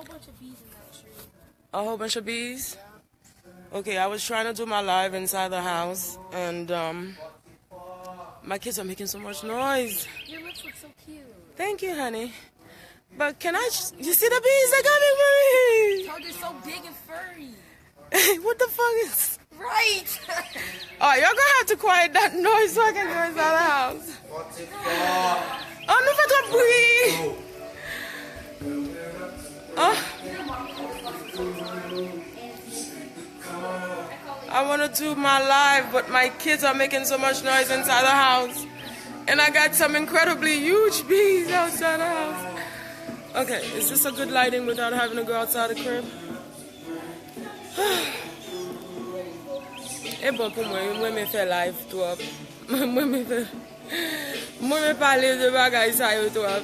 whole bunch of bees in that tree. A whole bunch of bees? Okay, I was trying to do my live inside the house, and my kids are making so much noise. Your lips look so cute. Thank you, honey. But can I you see the bees? They coming for me! Oh, they're so big and furry. What the fuck is... Right! Oh, you're gonna have to quiet that noise so I can go inside the house. Oh, no, fais trop bruit! Oh. I want to do my live, but my kids are making so much noise inside the house. And I got some incredibly huge bees outside the house. Okay, is this a good lighting without having to go outside the crib? E bon pou mwen me fè live trop. Mwen me parle de bagay sa yo trop.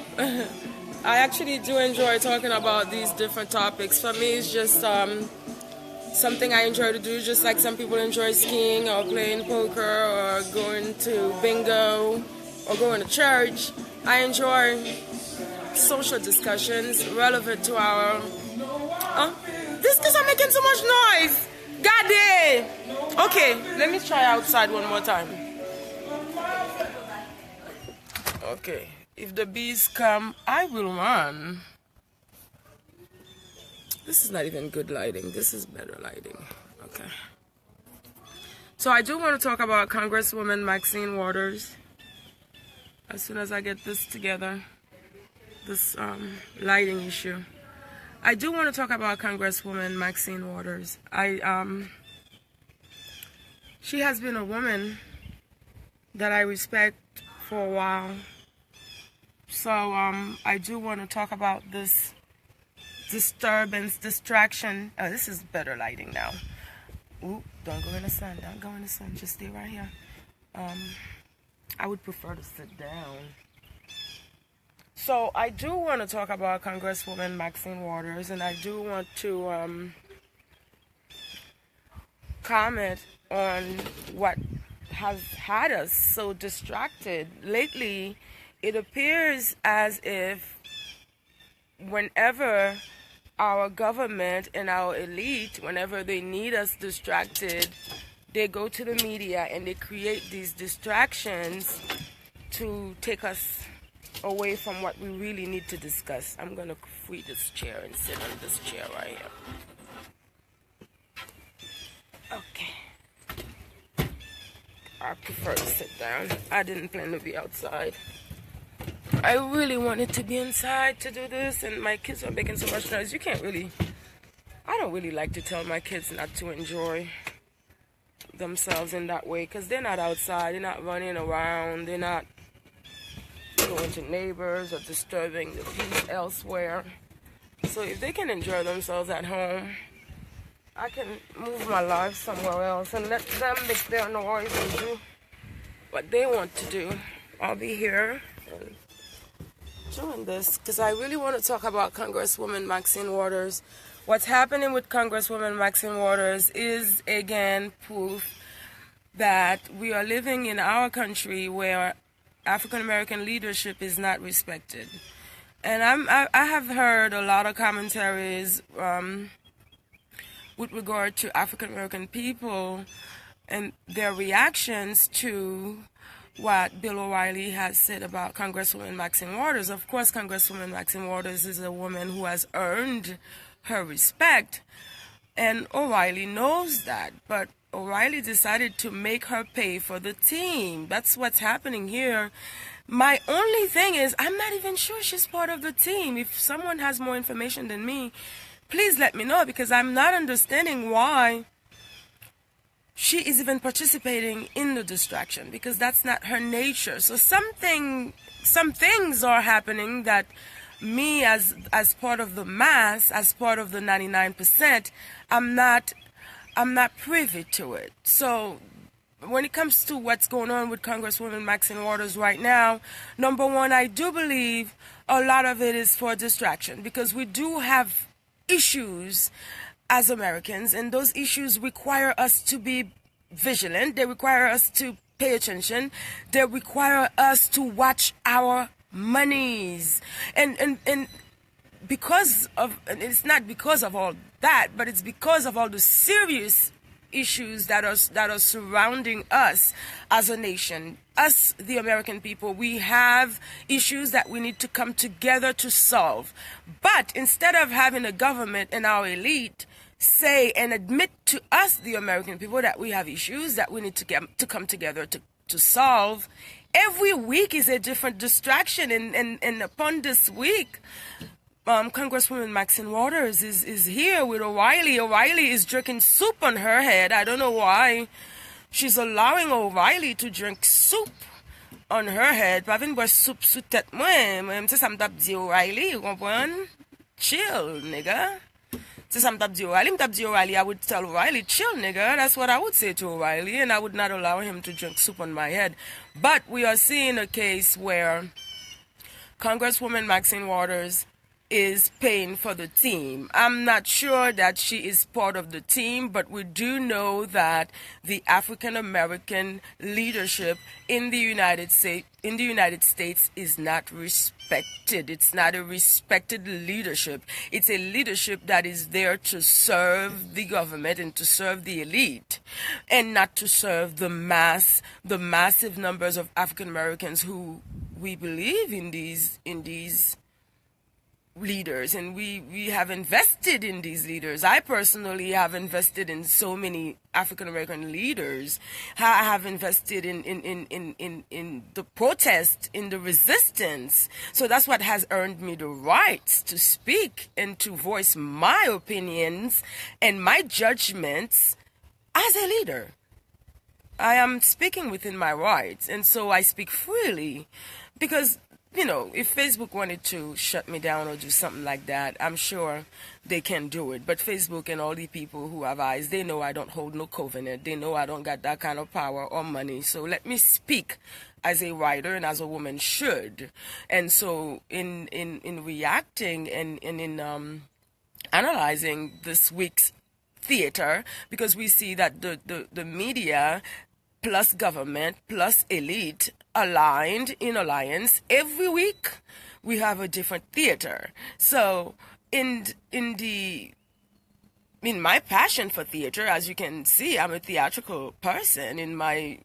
I actually do enjoy talking about these different topics. For me, it's just something I enjoy to do, just like some people enjoy skiing or playing poker or going to bingo or going to church. I enjoy social discussions relevant to our... These kids are making so much noise! God damn! Okay, let me try outside one more time. Okay, if the bees come, I will run. This is not even good lighting. This is better lighting. Okay. So I do want to talk about Congresswoman Maxine Waters. As soon as I get this together, this lighting issue. I do want to talk about Congresswoman Maxine Waters. She has been a woman that I respect for a while. So I do want to talk about this disturbance, distraction. Oh, this is better lighting now. Ooh, don't go in the sun. Don't go in the sun. Just stay right here. I would prefer to sit down. So I do want to talk about Congresswoman Maxine Waters, and I do want to comment on what has had us so distracted. Lately, it appears as if whenever our government and our elite, whenever they need us distracted, they go to the media and they create these distractions to take us away from what we really need to discuss. I'm going to free this chair and sit on this chair right here. Okay. I prefer to sit down. I didn't plan to be outside. I really wanted to be inside to do this, and my kids are making so much noise. You can't really... I don't really like to tell my kids not to enjoy themselves in that way, because they're not outside, they're not running around, they're not going to neighbors or disturbing the peace elsewhere. So if they can enjoy themselves at home, I can move my life somewhere else and let them make their noise and do what they want to do. I'll be here and doing this because I really want to talk about Congresswoman Maxine Waters. What's happening with Congresswoman Maxine Waters is, again, proof that we are living in our country where African American leadership is not respected. And I have heard a lot of commentaries with regard to African American people and their reactions to what Bill O'Reilly has said about Congresswoman Maxine Waters. Of course, Congresswoman Maxine Waters is a woman who has earned her respect, and O'Reilly knows that, but O'Reilly decided to make her pay for the team. That's what's happening here. My only thing is, I'm not even sure she's part of the team. If someone has more information than me, please let me know, because I'm not understanding why she is even participating in the distraction, because that's not her nature. So some things are happening that me as part of the mass, as part of the 99%, I'm not privy to it. So when it comes to what's going on with Congresswoman Maxine Waters right now, number one, I do believe a lot of it is for distraction, because we do have issues as Americans, and those issues require us to be vigilant. They require us to pay attention. They require us to watch our monies. And and it's not because of all that, but it's because of all the serious issues that are surrounding us as a nation. Us, the American people, we have issues that we need to come together to solve. But instead of having a government and our elite say and admit to us, the American people, that we have issues that we need to come together to solve, every week is a different distraction. And upon this week, Congresswoman Maxine Waters is here with O'Reilly. O'Reilly is drinking soup on her head. I don't know why she's allowing O'Reilly to drink soup on her head. Pa vin boire soup sous tête moi. Moi m'te ça m'tap di O'Reilly, you comprend? Chill, nigga. C'est ça m'tap di O'Reilly. M'tap di O'Reilly, I would tell O'Reilly, chill, nigga. That's what I would say to O'Reilly, and I would not allow him to drink soup on my head. But we are seeing a case where Congresswoman Maxine Waters is paying for the team. I'm not sure that she is part of the team, but we do know that the African American leadership in the United States is not respected. It's not a respected leadership. It's a leadership that is there to serve the government and to serve the elite, and not to serve the massive numbers of African Americans who we believe in these leaders, and we have invested in these leaders. I personally have invested in so many African American leaders. I have invested in the protest, in the resistance. So that's what has earned me the right to speak and to voice my opinions and my judgments as a leader. I am speaking within my rights, and so I speak freely because, you know, if Facebook wanted to shut me down or do something like that, I'm sure they can do it. But Facebook and all the people who have eyes, they know I don't hold no covenant. They know I don't got that kind of power or money. So let me speak as a writer and as a woman should. And so in reacting and in analyzing this week's theater, because we see that the media plus government plus elite aligned in alliance, every week we have a different theater. So in my passion for theater, as you can see, I'm a theatrical person. In my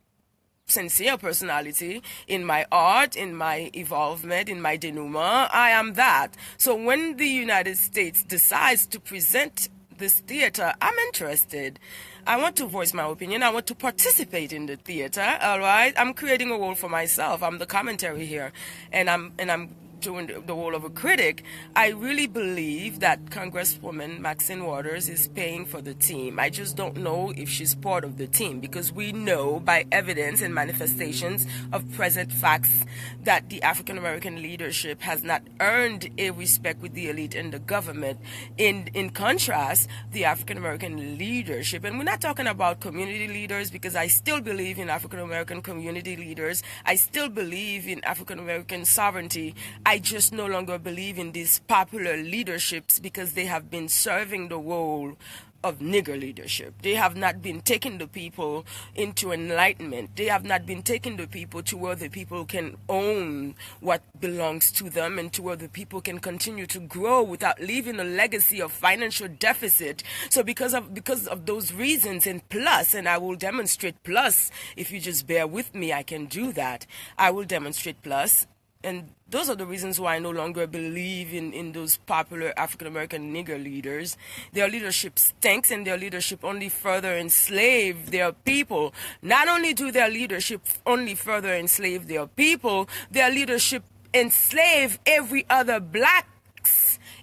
sincere personality, in my art, in my involvement, in my denouement, I am that. So when the United States decides to present this theater, I'm interested. I want to voice my opinion. I want to participate in the theater. All right, I'm creating a role for myself. I'm the commentary here, and I'm doing the role of a critic. I really believe that Congresswoman Maxine Waters is paying for the team. I just don't know if she's part of the team, because we know by evidence and manifestations of present facts that the African American leadership has not earned a respect with the elite and the government. In contrast, the African American leadership, and we're not talking about community leaders, because I still believe in African American community leaders. I still believe in African American sovereignty. I just no longer believe in these popular leaderships, because they have been serving the role of nigger leadership. They have not been taking the people into enlightenment. They have not been taking the people to where the people can own what belongs to them, and to where the people can continue to grow without leaving a legacy of financial deficit. So because of those reasons, and plus, and I will demonstrate plus, if you just bear with me, I can do that. I will demonstrate plus. And those are the reasons why I no longer believe in those popular African-American nigger leaders. Their leadership stinks, and their leadership only further enslave their people. Not only do their leadership only further enslave their people, their leadership enslave every other black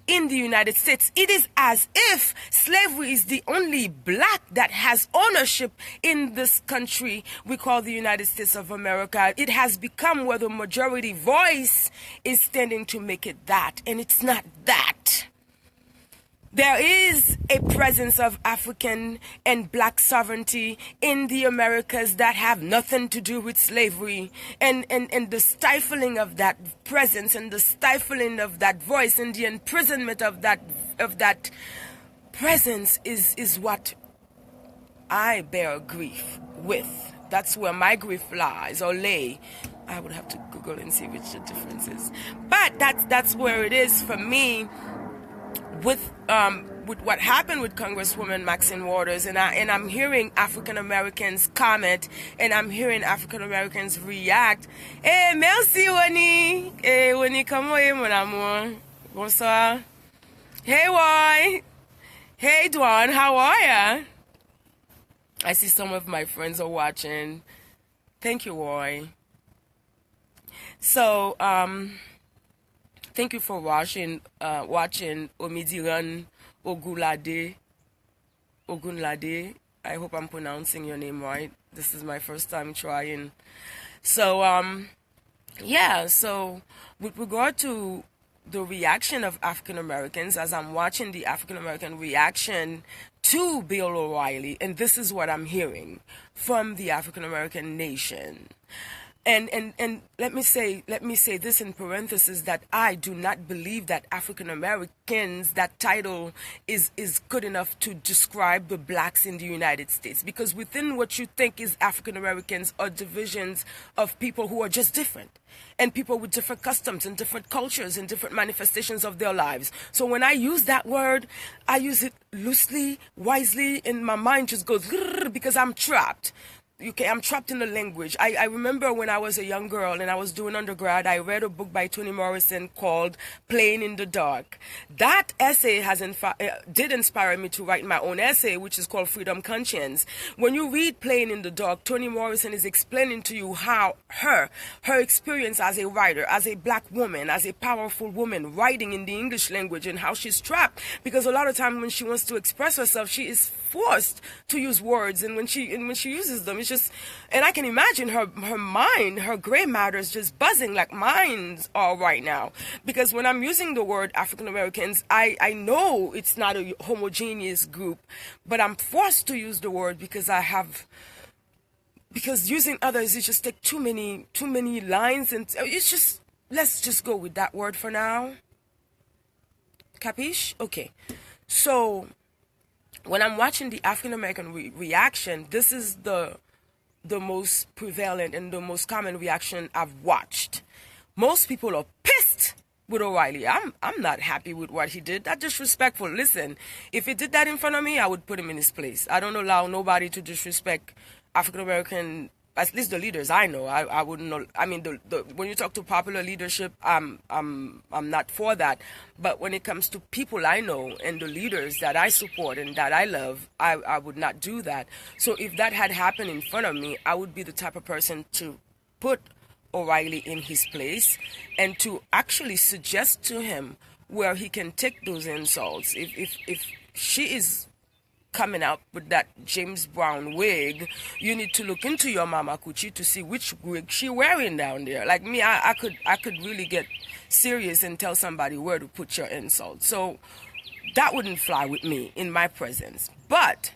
in the United States. It is as if slavery is the only black that has ownership in this country we call the United States of America. It has become where the majority voice is standing to make it that, and it's not that. There is a presence of African and black sovereignty in the Americas that have nothing to do with slavery, and the stifling of that presence, and the stifling of that voice, and the imprisonment of that presence is what I bear grief with. That's where my grief lies, or lay. I would have to Google and see which the difference is. But that's where it is for me. with what happened with Congresswoman Maxine Waters, and I'm hearing African Americans comment, and I'm hearing African Americans react. Eh, merci Winnie. Eh, Winnie, comment est mon amour? Bonsoir. Hey, Roy. Hey, Dwan, how are ya? I see some of my friends are watching. Thank you, Roy. So, thank you for watching Omidiran Ogunlade. I hope I'm pronouncing your name right. This is my first time trying. So, yeah, so with regard to the reaction of African Americans, as I'm watching the African American reaction to Bill O'Reilly, and this is what I'm hearing from the African American nation. And let me say this in parentheses, that I do not believe that African Americans, that title is good enough to describe the blacks in the United States, because within what you think is African Americans are divisions of people who are just different, and people with different customs and different cultures and different manifestations of their lives. So when I use that word, I use it loosely, wisely, and my mind just goes because I'm trapped. Okay, I'm trapped in the language. I remember when I was a young girl and I was doing undergrad, I read a book by Toni Morrison called Playing in the Dark. That essay did inspire me to write my own essay, which is called Freedom Conscience. When you read Playing in the Dark, Toni Morrison is explaining to you how her experience as a writer, as a black woman, as a powerful woman writing in the English language, and how she's trapped because a lot of times when she wants to express herself, she is forced to use words, and when she uses them, it's just, and I can imagine her mind, her gray matter is just buzzing like mine's are right now, because when I'm using the word African Americans, I know it's not a homogeneous group, but I'm forced to use the word because using others, it just take too many lines, and it's just, let's just go with that word for now. Capiche? Okay. So when I'm watching the African American reaction, this is the most prevalent and the most common reaction I've watched. Most people are pissed with O'Reilly. I'm not happy with what he did. That's disrespectful. Listen, if he did that in front of me, I would put him in his place. I don't allow nobody to disrespect African American, at least the leaders I know. I wouldn't know. I mean, when you talk to popular leadership, I'm not for that. But when it comes to people I know and the leaders that I support and that I love, I would not do that. So if that had happened in front of me, I would be the type of person to put O'Reilly in his place and to actually suggest to him where he can take those insults. If she is coming out with that James Brown wig, you need to look into your mama Kuchi to see which wig she wearing down there. Like me, I could really get serious and tell somebody where to put your insult. So that wouldn't fly with me in my presence. But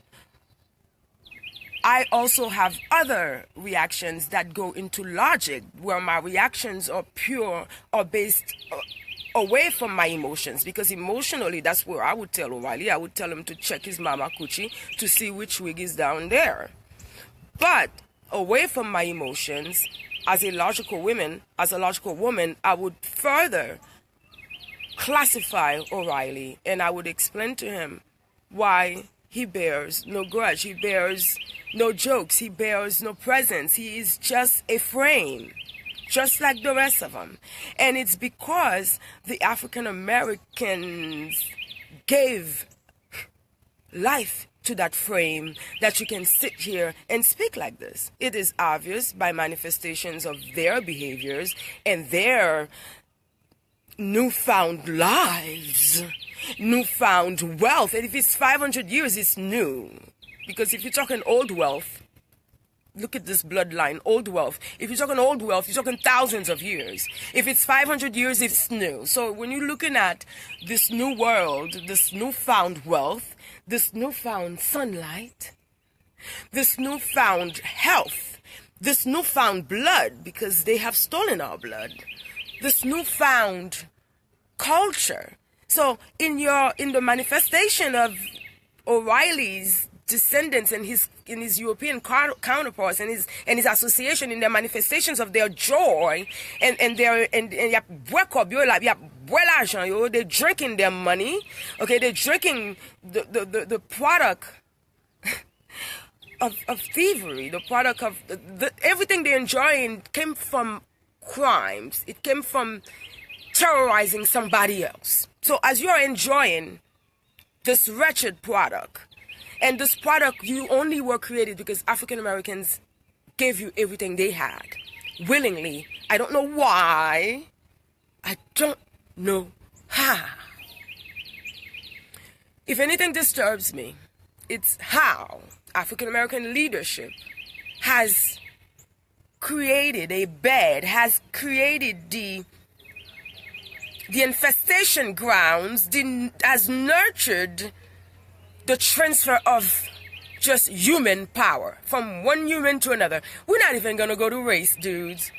I also have other reactions that go into logic, where my reactions are pure or based away from my emotions, because emotionally, that's where I would tell O'Reilly. I would tell him to check his mama Kuchi to see which wig is down there. But away from my emotions, as a logical woman, I would further classify O'Reilly, and I would explain to him why he bears no grudge, he bears no jokes, he bears no presence. He is just a frame, just like the rest of them. And it's because the African Americans gave life to that frame that you can sit here and speak like this. It is obvious by manifestations of their behaviors and their newfound lives, newfound wealth. And if it's 500 years, it's new. Because if you're talking old wealth, look at this bloodline, old wealth. If you're talking old wealth, you're talking thousands of years. If it's 500 years, it's new. So when you're looking at this new world, this newfound wealth, this newfound sunlight, this newfound health, this newfound blood, because they have stolen our blood, this newfound culture. So in the manifestation of O'Reilly's descendants and his European counterparts and his association in their manifestations of their joy and their wake up, you're like they're drinking their money, okay, they're drinking the product of thievery, the product of everything they're enjoying came from crimes. It came from terrorizing somebody else. So as you're enjoying this wretched product, and this product you only were created because African Americans gave you everything they had willingly. I don't know why. I don't know how. If anything disturbs me, it's how African American leadership has created a bed, has created the infestation grounds, has nurtured the transfer of just human power from one human to another. We're not even going to go to race, dudes.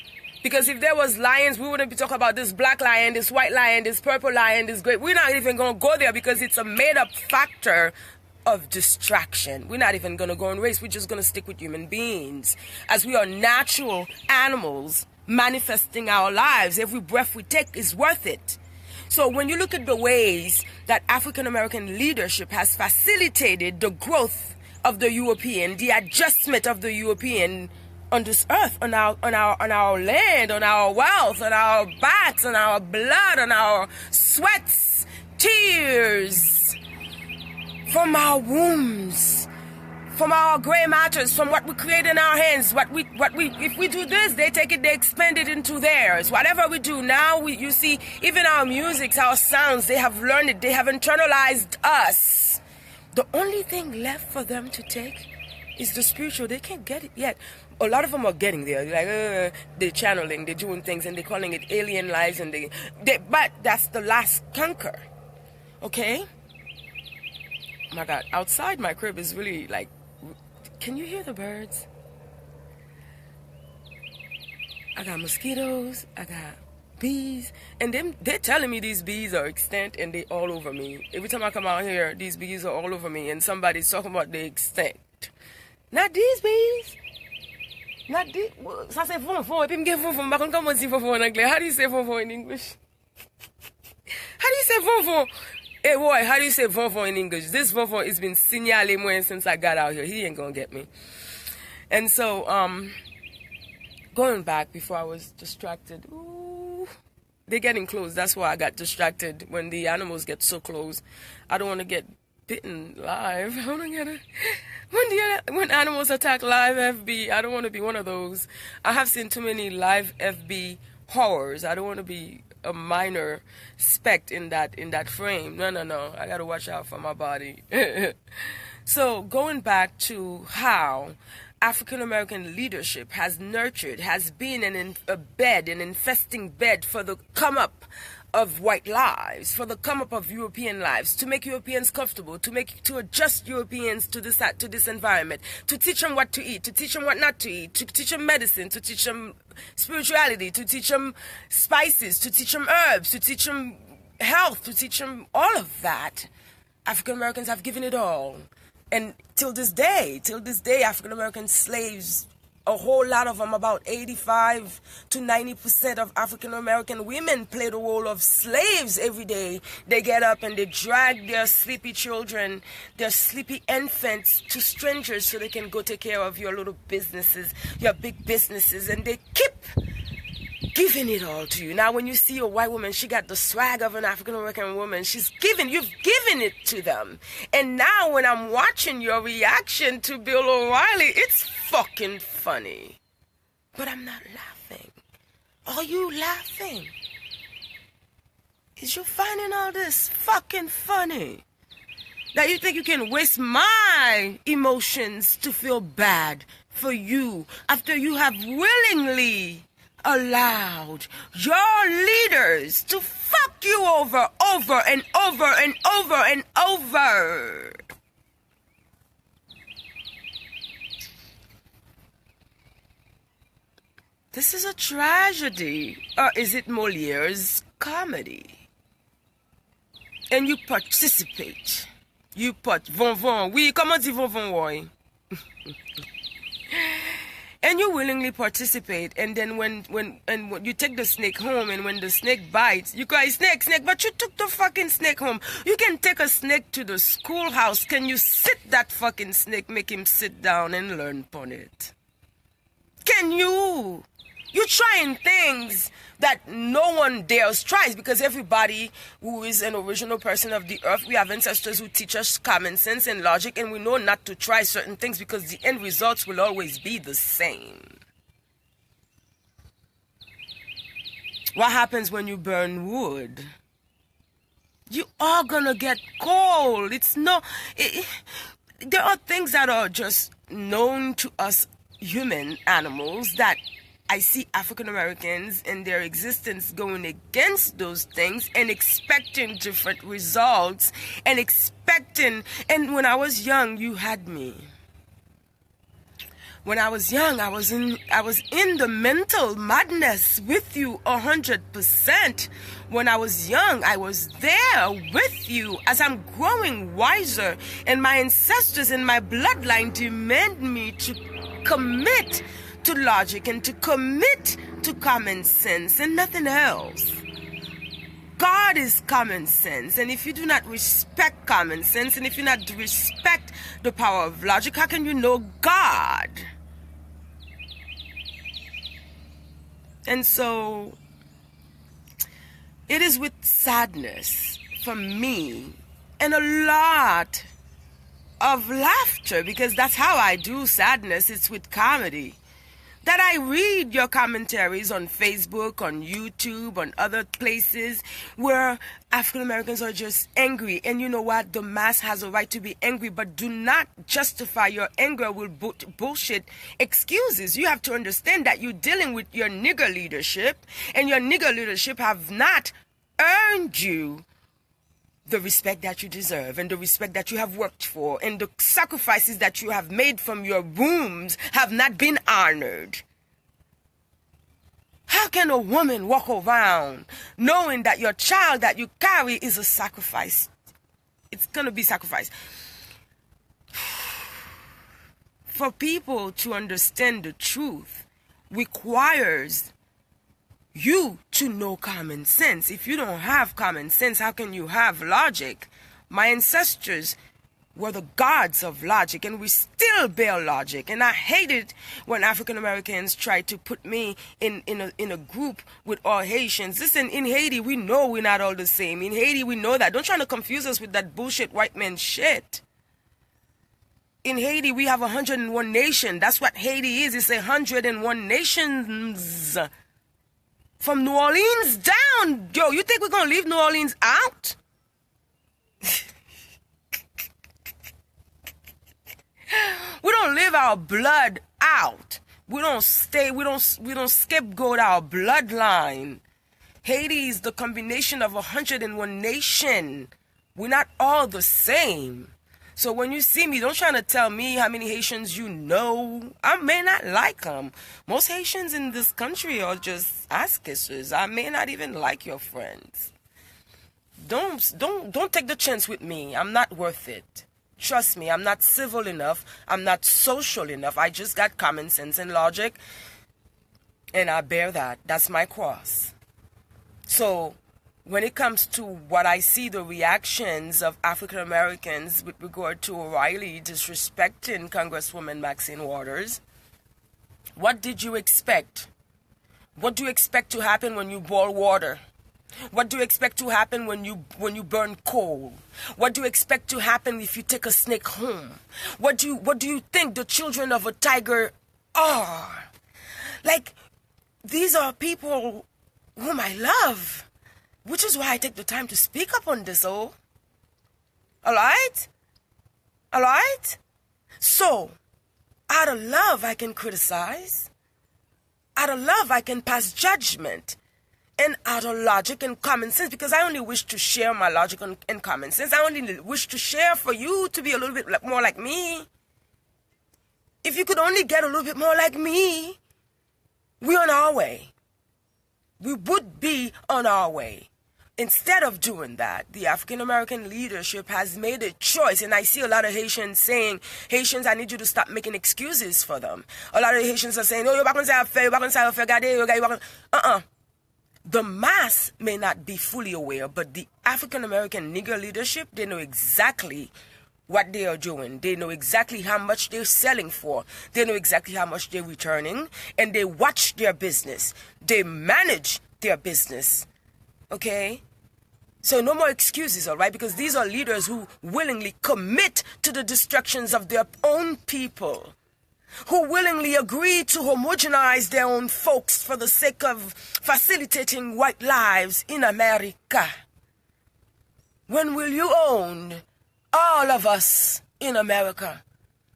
Because if there was lions, we wouldn't be talking about this black lion, this white lion, this purple lion, this great. We're not even going to go there because it's a made-up factor of distraction. We're not even going to go on race. We're just going to stick with human beings. As we are natural animals manifesting our lives, every breath we take is worth it. So when you look at the ways that African American leadership has facilitated the growth of the European, the adjustment of the European on this earth, on our land, on our wealth, on our backs, on our blood, on our sweats, tears, from our wombs, from our gray matters, from what we create in our hands, if we do this, they take it, they expand it into theirs. Whatever we do now, you see, even our music, our sounds, they have learned it, they have internalized us. The only thing left for them to take is the spiritual. They can't get it yet. A lot of them are getting there. Like they're channeling, they're doing things, and they're calling it alien lives, and but that's the last conquer. Okay? Oh my God, outside my crib is really like. Can you hear the birds? I got mosquitoes, I got bees, and they're telling me these bees are extinct and they all over me. Every time I come out here, these bees are all over me, and somebody's talking about they extinct. Not these bees. Not these. Ça c'est fonfon. Et puis m'gen fonfon. Par contre, comment on dit fonfon en anglais? How do you say fonfon in English? How do you say fonfon? Hey boy, how do you say fonfon in English? This fonfon has been signalé moi since I got out here. He ain't gonna get me. And so, going back before I was distracted. Ooh, they're getting close. That's why I got distracted when the animals get so close. I don't want to get bitten live. I want to get it. When animals attack live FB, I don't want to be one of those. I have seen too many live FB horrors. I don't want to be a minor speck in that frame. No. I got to watch out for my body. So going back to how African American leadership has nurtured, has been an infesting bed for the come up of white lives, for the come up of European lives, to make Europeans comfortable, to adjust Europeans to this environment, to teach them what to eat, to teach them what not to eat, to teach them medicine, to teach them spirituality, to teach them spices, to teach them herbs, to teach them health, to teach them all of that. African Americans have given it all. And till this day, African American slaves, a whole lot of them, about 85 to 90% of African American women play the role of slaves every day. They get up and they drag their sleepy children, their sleepy infants to strangers so they can go take care of your little businesses, your big businesses, and they keep giving it all to you. Now, when you see a white woman, she got the swag of an African American woman. You've given it to them. And now when I'm watching your reaction to Bill O'Reilly, it's fucking funny. But I'm not laughing. Are you laughing? Is you finding all this fucking funny? That you think you can waste my emotions to feel bad for you after you have willingly allowed your leaders to fuck you over and over and over and over. This is a tragedy, or is it Moliere's comedy? And you participate You put von von. Oui, comment dit von von, boy? And you willingly participate, and then when you take the snake home, and when the snake bites, you cry snake, snake, but you took the fucking snake home. You can take a snake to the schoolhouse. Can you sit that fucking snake, make him sit down and learn upon it? Can you? You're trying things that no one dares tries, because everybody who is an original person of the earth, we have ancestors who teach us common sense and logic, and we know not to try certain things because the end results will always be the same. What happens when you burn wood? You are gonna get cold. There are things that are just known to us human animals that I see African Americans in their existence going against those things and expecting different results and when I was young, you had me. When I was young, I was in the mental madness with you 100%. When I was young, I was there with you as I'm growing wiser, and my ancestors and my bloodline demand me to commit to logic and to commit to common sense and nothing else. God is common sense, and if you do not respect common sense, and if you do not respect the power of logic, how can you know God? And so it is with sadness for me and a lot of laughter, because that's how I do sadness. It's with comedy, that I read your commentaries on Facebook, on YouTube, on other places where African Americans are just angry. And you know what? The mass has a right to be angry, but do not justify your anger with bullshit excuses. You have to understand that you're dealing with your nigger leadership, and your nigger leadership have not earned you the respect that you deserve, and the respect that you have worked for, and the sacrifices that you have made from your wombs have not been honored. How can a woman walk around knowing that your child that you carry is a sacrifice? It's going to be sacrificed. For people to understand the truth requires you to know common sense. If you don't have common sense, how can you have logic? My ancestors were the gods of logic, and we still bear logic. And I hate it when African Americans try to put me in a group with all Haitians. Listen, in Haiti, we know we're not all the same. In Haiti, we know that. Don't try to confuse us with that bullshit white man shit. In Haiti, we have 101 nations. That's what Haiti is. It's 101 nations. From New Orleans down. Yo, you think we're going to leave New Orleans out? We don't live our blood out. We don't scapegoat our bloodline. Haiti is the combination of 101 nations. We're not all the same. So when you see me, don't try to tell me how many Haitians you know. I may not like them. Most Haitians in this country are just ass kissers. I may not even like your friends. Don't take the chance with me. I'm not worth it. Trust me, I'm not civil enough. I'm not social enough. I just got common sense and logic, and I bear that. That's my cross. So when it comes to what I see, the reactions of African Americans with regard to O'Reilly disrespecting Congresswoman Maxine Waters, what did you expect? What do you expect to happen when you boil water? What do you expect to happen when you burn coal? What do you expect to happen if you take a snake home? What do you think the children of a tiger are? Like, these are people whom I love. Which is why I take the time to speak up on this, all right? All right? So, out of love, I can criticize. Out of love, I can pass judgment. And out of logic and common sense, because I only wish to share my logic and common sense. I only wish to share for you to be a little bit more like me. If you could only get a little bit more like me, we're on our way. We would be on our way. Instead of doing that, the African American leadership has made a choice, and I see a lot of Haitians saying, Haitians, I need you to stop making excuses for them. A lot of Haitians are saying, oh, you're back on the mass may not be fully aware, but the African American Negro leadership, they know exactly what they are doing. They know exactly how much they're selling for. They know exactly how much they're returning, and they watch their business. They manage their business. Okay? So no more excuses, all right? Because these are leaders who willingly commit to the destructions of their own people, who willingly agree to homogenize their own folks for the sake of facilitating white lives in America. When will you own all of us in America?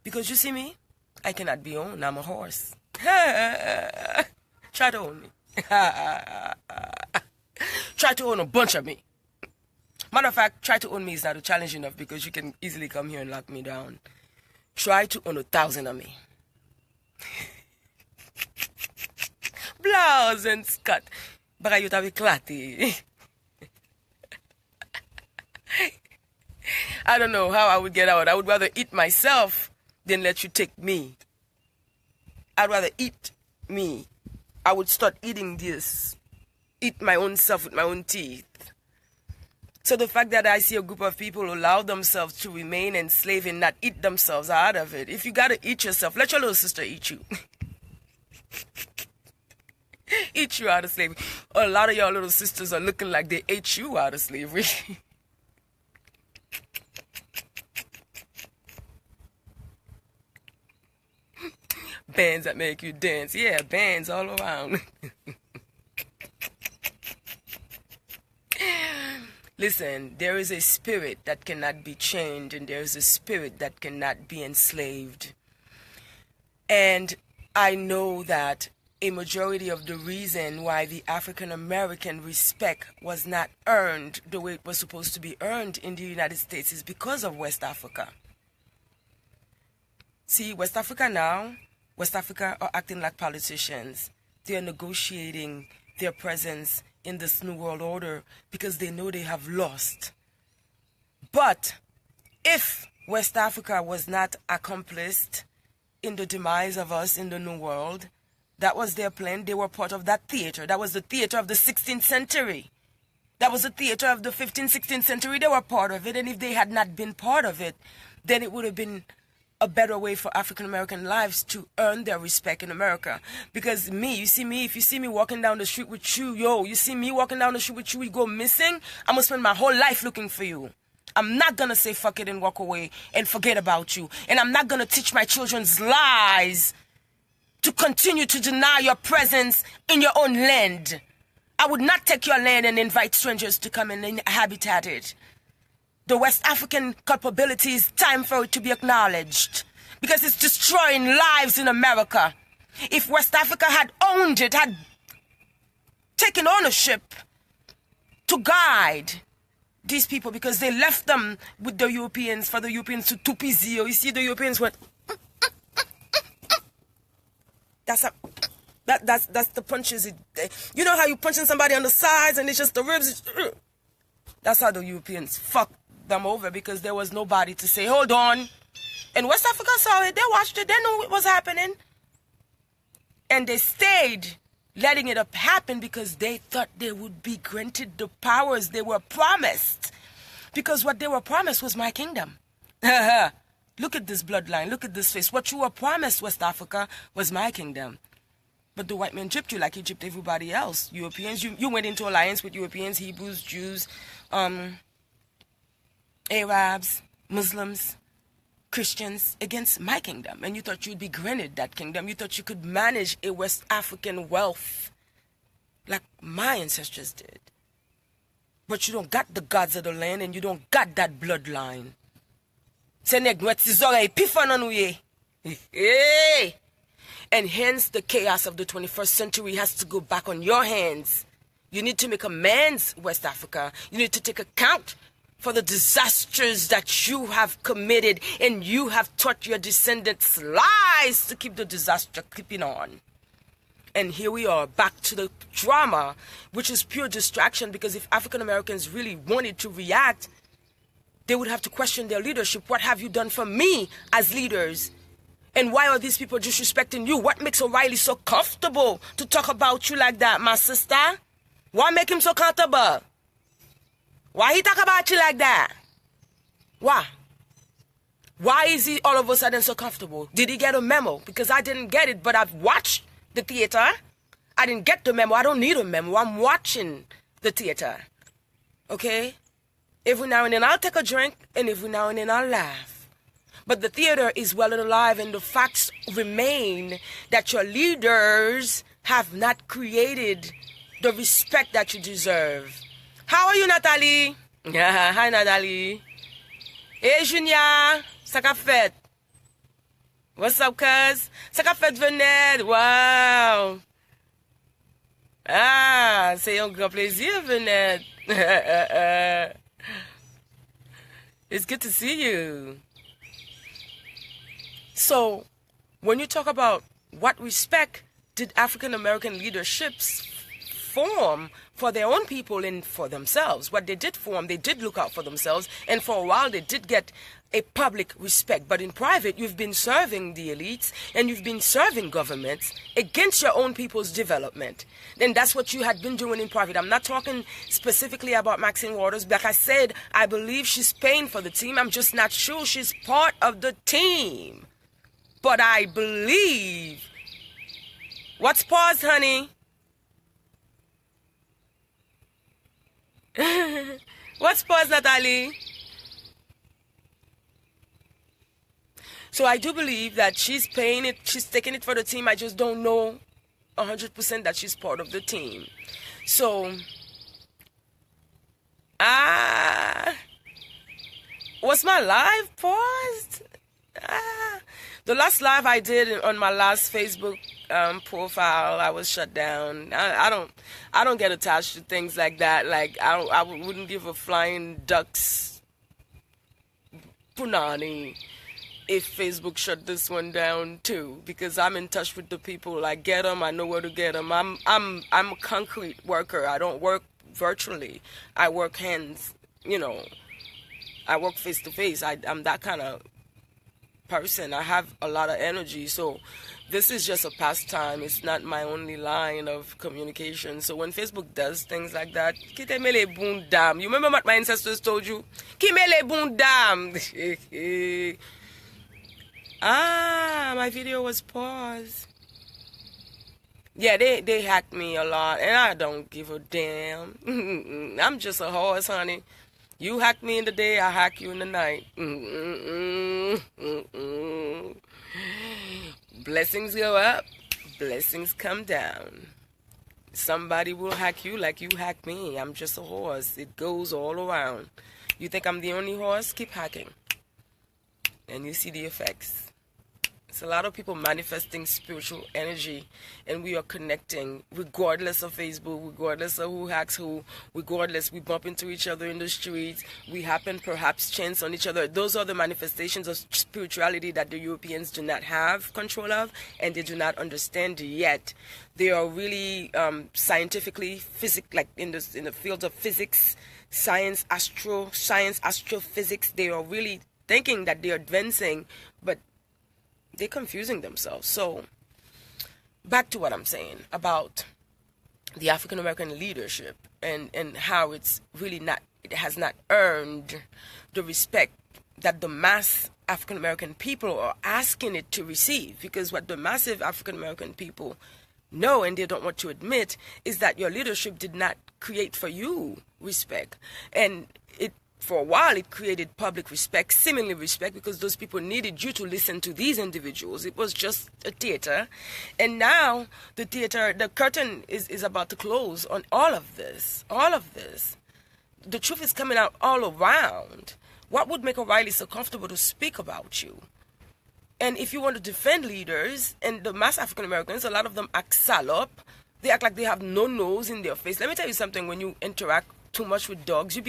Because you see me, I cannot be owned. I'm a horse. Try to own me. Try to own a bunch of me. Matter of fact, try to own me is not a challenge enough because you can easily come here and lock me down. Try to own 1,000 of me. Blouse and skirt. Baka you tabi klati. I don't know how I would get out. I would rather eat myself than let you take me. I'd rather eat me. I would start eating this. Eat my own self with my own teeth. So the fact that I see a group of people who allow themselves to remain enslaved and not eat themselves out of it. If you got to eat yourself, let your little sister eat you. Eat you out of slavery. A lot of your little sisters are looking like they ate you out of slavery. Bands that make you dance. Yeah, bands all around. Listen, there is a spirit that cannot be chained, and there is a spirit that cannot be enslaved. And I know that a majority of the reason why the African American respect was not earned the way it was supposed to be earned in the United States is because of West Africa. See, West Africa are acting like politicians. They are negotiating their presence in this new world order because they know they have lost. But if West Africa was not accomplished in the demise of us in the new world, that was their plan. They were part of that theater. That was the theater of the 16th century. That was the theater of the 15th, 16th century. They were part of it. And if they had not been part of it, then it would have been a better way for African American lives to earn their respect in America. Because you see me, if you see me walking down the street with you, you see me walking down the street with you, we go missing, I'm going to spend my whole life looking for you. I'm not going to say fuck it and walk away and forget about you. And I'm not going to teach my children's lies to continue to deny your presence in your own land. I would not take your land and invite strangers to come and inhabit it. The West African culpability is time for it to be acknowledged because it's destroying lives in America. If West Africa had owned it, had taken ownership to guide these people, because they left them with the Europeans for the Europeans to tupizio. You see, the Europeans went. That's the punches. You know how you punching somebody on the sides and it's just the ribs. That's how the Europeans fucked them over, because there was nobody to say, hold on. And West Africa saw it. They watched it. They knew what was happening. And they stayed letting it happen because they thought they would be granted the powers they were promised. Because what they were promised was my kingdom. Look at this bloodline. Look at this face. What you were promised, West Africa, was my kingdom. But the white man gypped you like he gypped everybody else. Europeans, you went into alliance with Europeans, Hebrews, Jews, Arabs, Muslims, Christians against my kingdom. And you thought you'd be granted that kingdom. You thought you could manage a West African wealth like my ancestors did. But you don't got the gods of the land, and you don't got that bloodline. And hence the chaos of the 21st century has to go back on your hands. You need to make amends, West Africa. You need to take account for the disasters that you have committed, and you have taught your descendants lies to keep the disaster keeping on. And here we are back to the drama, which is pure distraction, because if African Americans really wanted to react, they would have to question their leadership. What have you done for me as leaders? And why are these people disrespecting you? What makes O'Reilly so comfortable to talk about you like that, my sister? What make him so comfortable? Why he talk about you like that? Why? Why is he all of a sudden so comfortable? Did he get a memo? Because I didn't get it, but I've watched the theater. I didn't get the memo. I don't need a memo. I'm watching the theater. Okay? Every now and then I'll take a drink, and every now and then I'll laugh. But the theater is well and alive, and the facts remain that your leaders have not created the respect that you deserve. How are you, Natalie? Yeah, hi, Natalie. Hey, Junior. Saka fête. What's up, cuz? Saka fête, Venette. Wow. Ah, c'est un grand plaisir, Venette. It's good to see you. So, when you talk about what respect did African American leaderships form for their own people and for themselves, what they did form, they did look out for themselves, and for a while they did get a public respect. But in private, you've been serving the elites and you've been serving governments against your own people's development. And that's what you had been doing in private. I'm not talking specifically about Maxine Waters. Like I said, I believe she's paying for the team. I'm just not sure she's part of the team. But I believe. What's pause, honey? What's pause, Natalie? So I do believe that she's paying it, she's taking it for the team. I just don't know 100% that she's part of the team. So, was my live paused? The last live I did on my last Facebook profile, I was shut down. I don't get attached to things like that. Like I wouldn't give a flying duck's punani if Facebook shut this one down too, because I'm in touch with the people. I get them. I know where to get them. I'm a concrete worker. I don't work virtually. I work hands. I work face to face. I'm that kind of person. I have a lot of energy, so this is just a pastime. It's not my only line of communication. So when Facebook does things like that, kitemele bundam. You remember what my ancestors told you? Kimele bundam. My video was paused. Yeah, they hacked me a lot, and I don't give a damn. I'm just a horse, honey. You hack me in the day, I hack you in the night. Blessings go up, blessings come down. Somebody will hack you like you hack me. I'm just a horse. It goes all around. You think I'm the only horse? Keep hacking. And you see the effects. It's a lot of people manifesting spiritual energy, and we are connecting regardless of Facebook, regardless of who hacks who, regardless. We bump into each other in the streets. We happen perhaps chance on each other. Those are the manifestations of spirituality that the Europeans do not have control of, and they do not understand yet. They are really scientifically, like in the field of physics, science, astrophysics. They are really thinking that they're advancing, but they're confusing themselves. So, back to what I'm saying about the African American leadership and how it's really it has not earned the respect that the mass African American people are asking it to receive. Because what the massive African American people know, and they don't want to admit, is that your leadership did not create for you respect. And for a while, it created public respect, seemingly respect, because those people needed you to listen to these individuals. It was just a theater. And now the curtain is about to close on all of this. All of this. The truth is coming out all around. What would make O'Reilly so comfortable to speak about you? And if you want to defend leaders, and the mass African Americans, a lot of them act salop. They act like they have no nose in their face. Let me tell you something. When you interact too much with dogs, you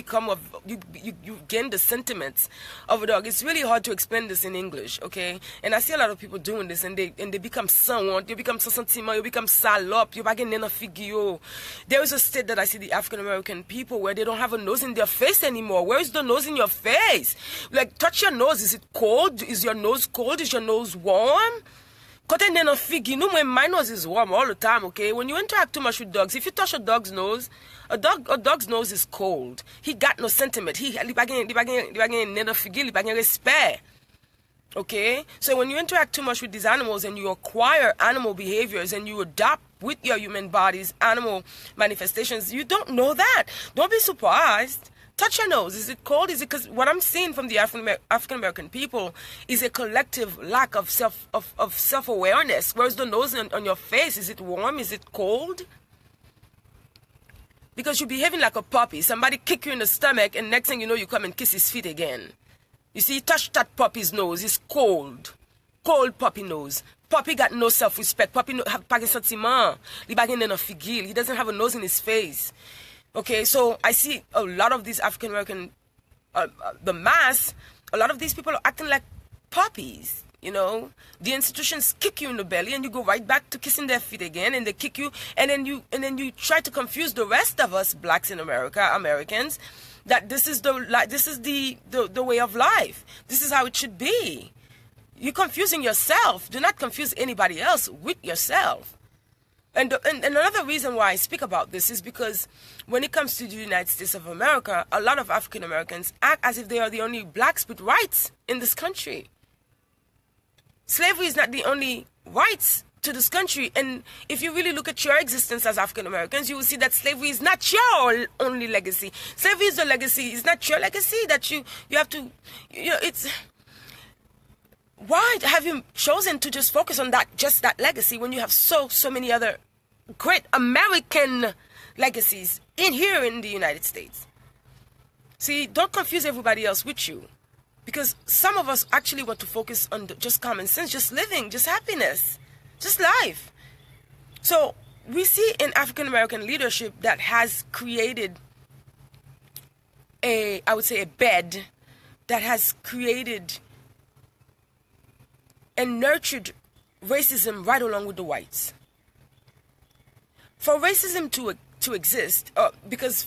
gain the sentiments of a dog. It's really hard to explain this in English, okay? And I see a lot of people doing this, and they become someone, you become sentiment, you become salop, you begin in a figure. There is a state that I see the African American people where they don't have a nose in their face anymore. Where is the nose in your face? Like, touch your nose. Is it cold? Is your nose cold? Is your nose warm? My nose is warm all the time, okay? When you interact too much with dogs, if you touch a dog's nose, a dog's nose is cold. He got no sentiment. He respect. Okay? So when you interact too much with these animals and you acquire animal behaviors and you adopt with your human bodies animal manifestations, you don't know that. Don't be surprised. Touch your nose. Is it cold? Is it because what I'm seeing from the African American people is a collective lack of self-awareness. Where's the nose on your face? Is it warm? Is it cold? Because you're behaving like a puppy. Somebody kick you in the stomach, and next thing you know, you come and kiss his feet again. You see, touch that puppy's nose. It's cold. Cold puppy nose. Puppy got no self-respect. Puppy have pas de sentiment. He doesn't have a nose in his face. Okay, so I see a lot of these African American, the mass, a lot of these people are acting like puppies. You know, the institutions kick you in the belly, and you go right back to kissing their feet again, and they kick you, and then you try to confuse the rest of us blacks in America, Americans, that this is the way of life. This is how it should be. You're confusing yourself. Do not confuse anybody else with yourself. And another reason why I speak about this is because when it comes to the United States of America, a lot of African Americans act as if they are the only blacks with rights in this country. Slavery is not the only rights to this country. And if you really look at your existence as African Americans, you will see that slavery is not your only legacy. Slavery is a legacy. It's not your legacy that you have to, it's... Why have you chosen to just focus on just that legacy when you have so many other great American legacies here in the United States? See, don't confuse everybody else with you, because some of us actually want to focus on just common sense, just living, just happiness, just life. So we see in African American leadership that has created a bed that has created and nurtured racism right along with the whites. For racism to exist, because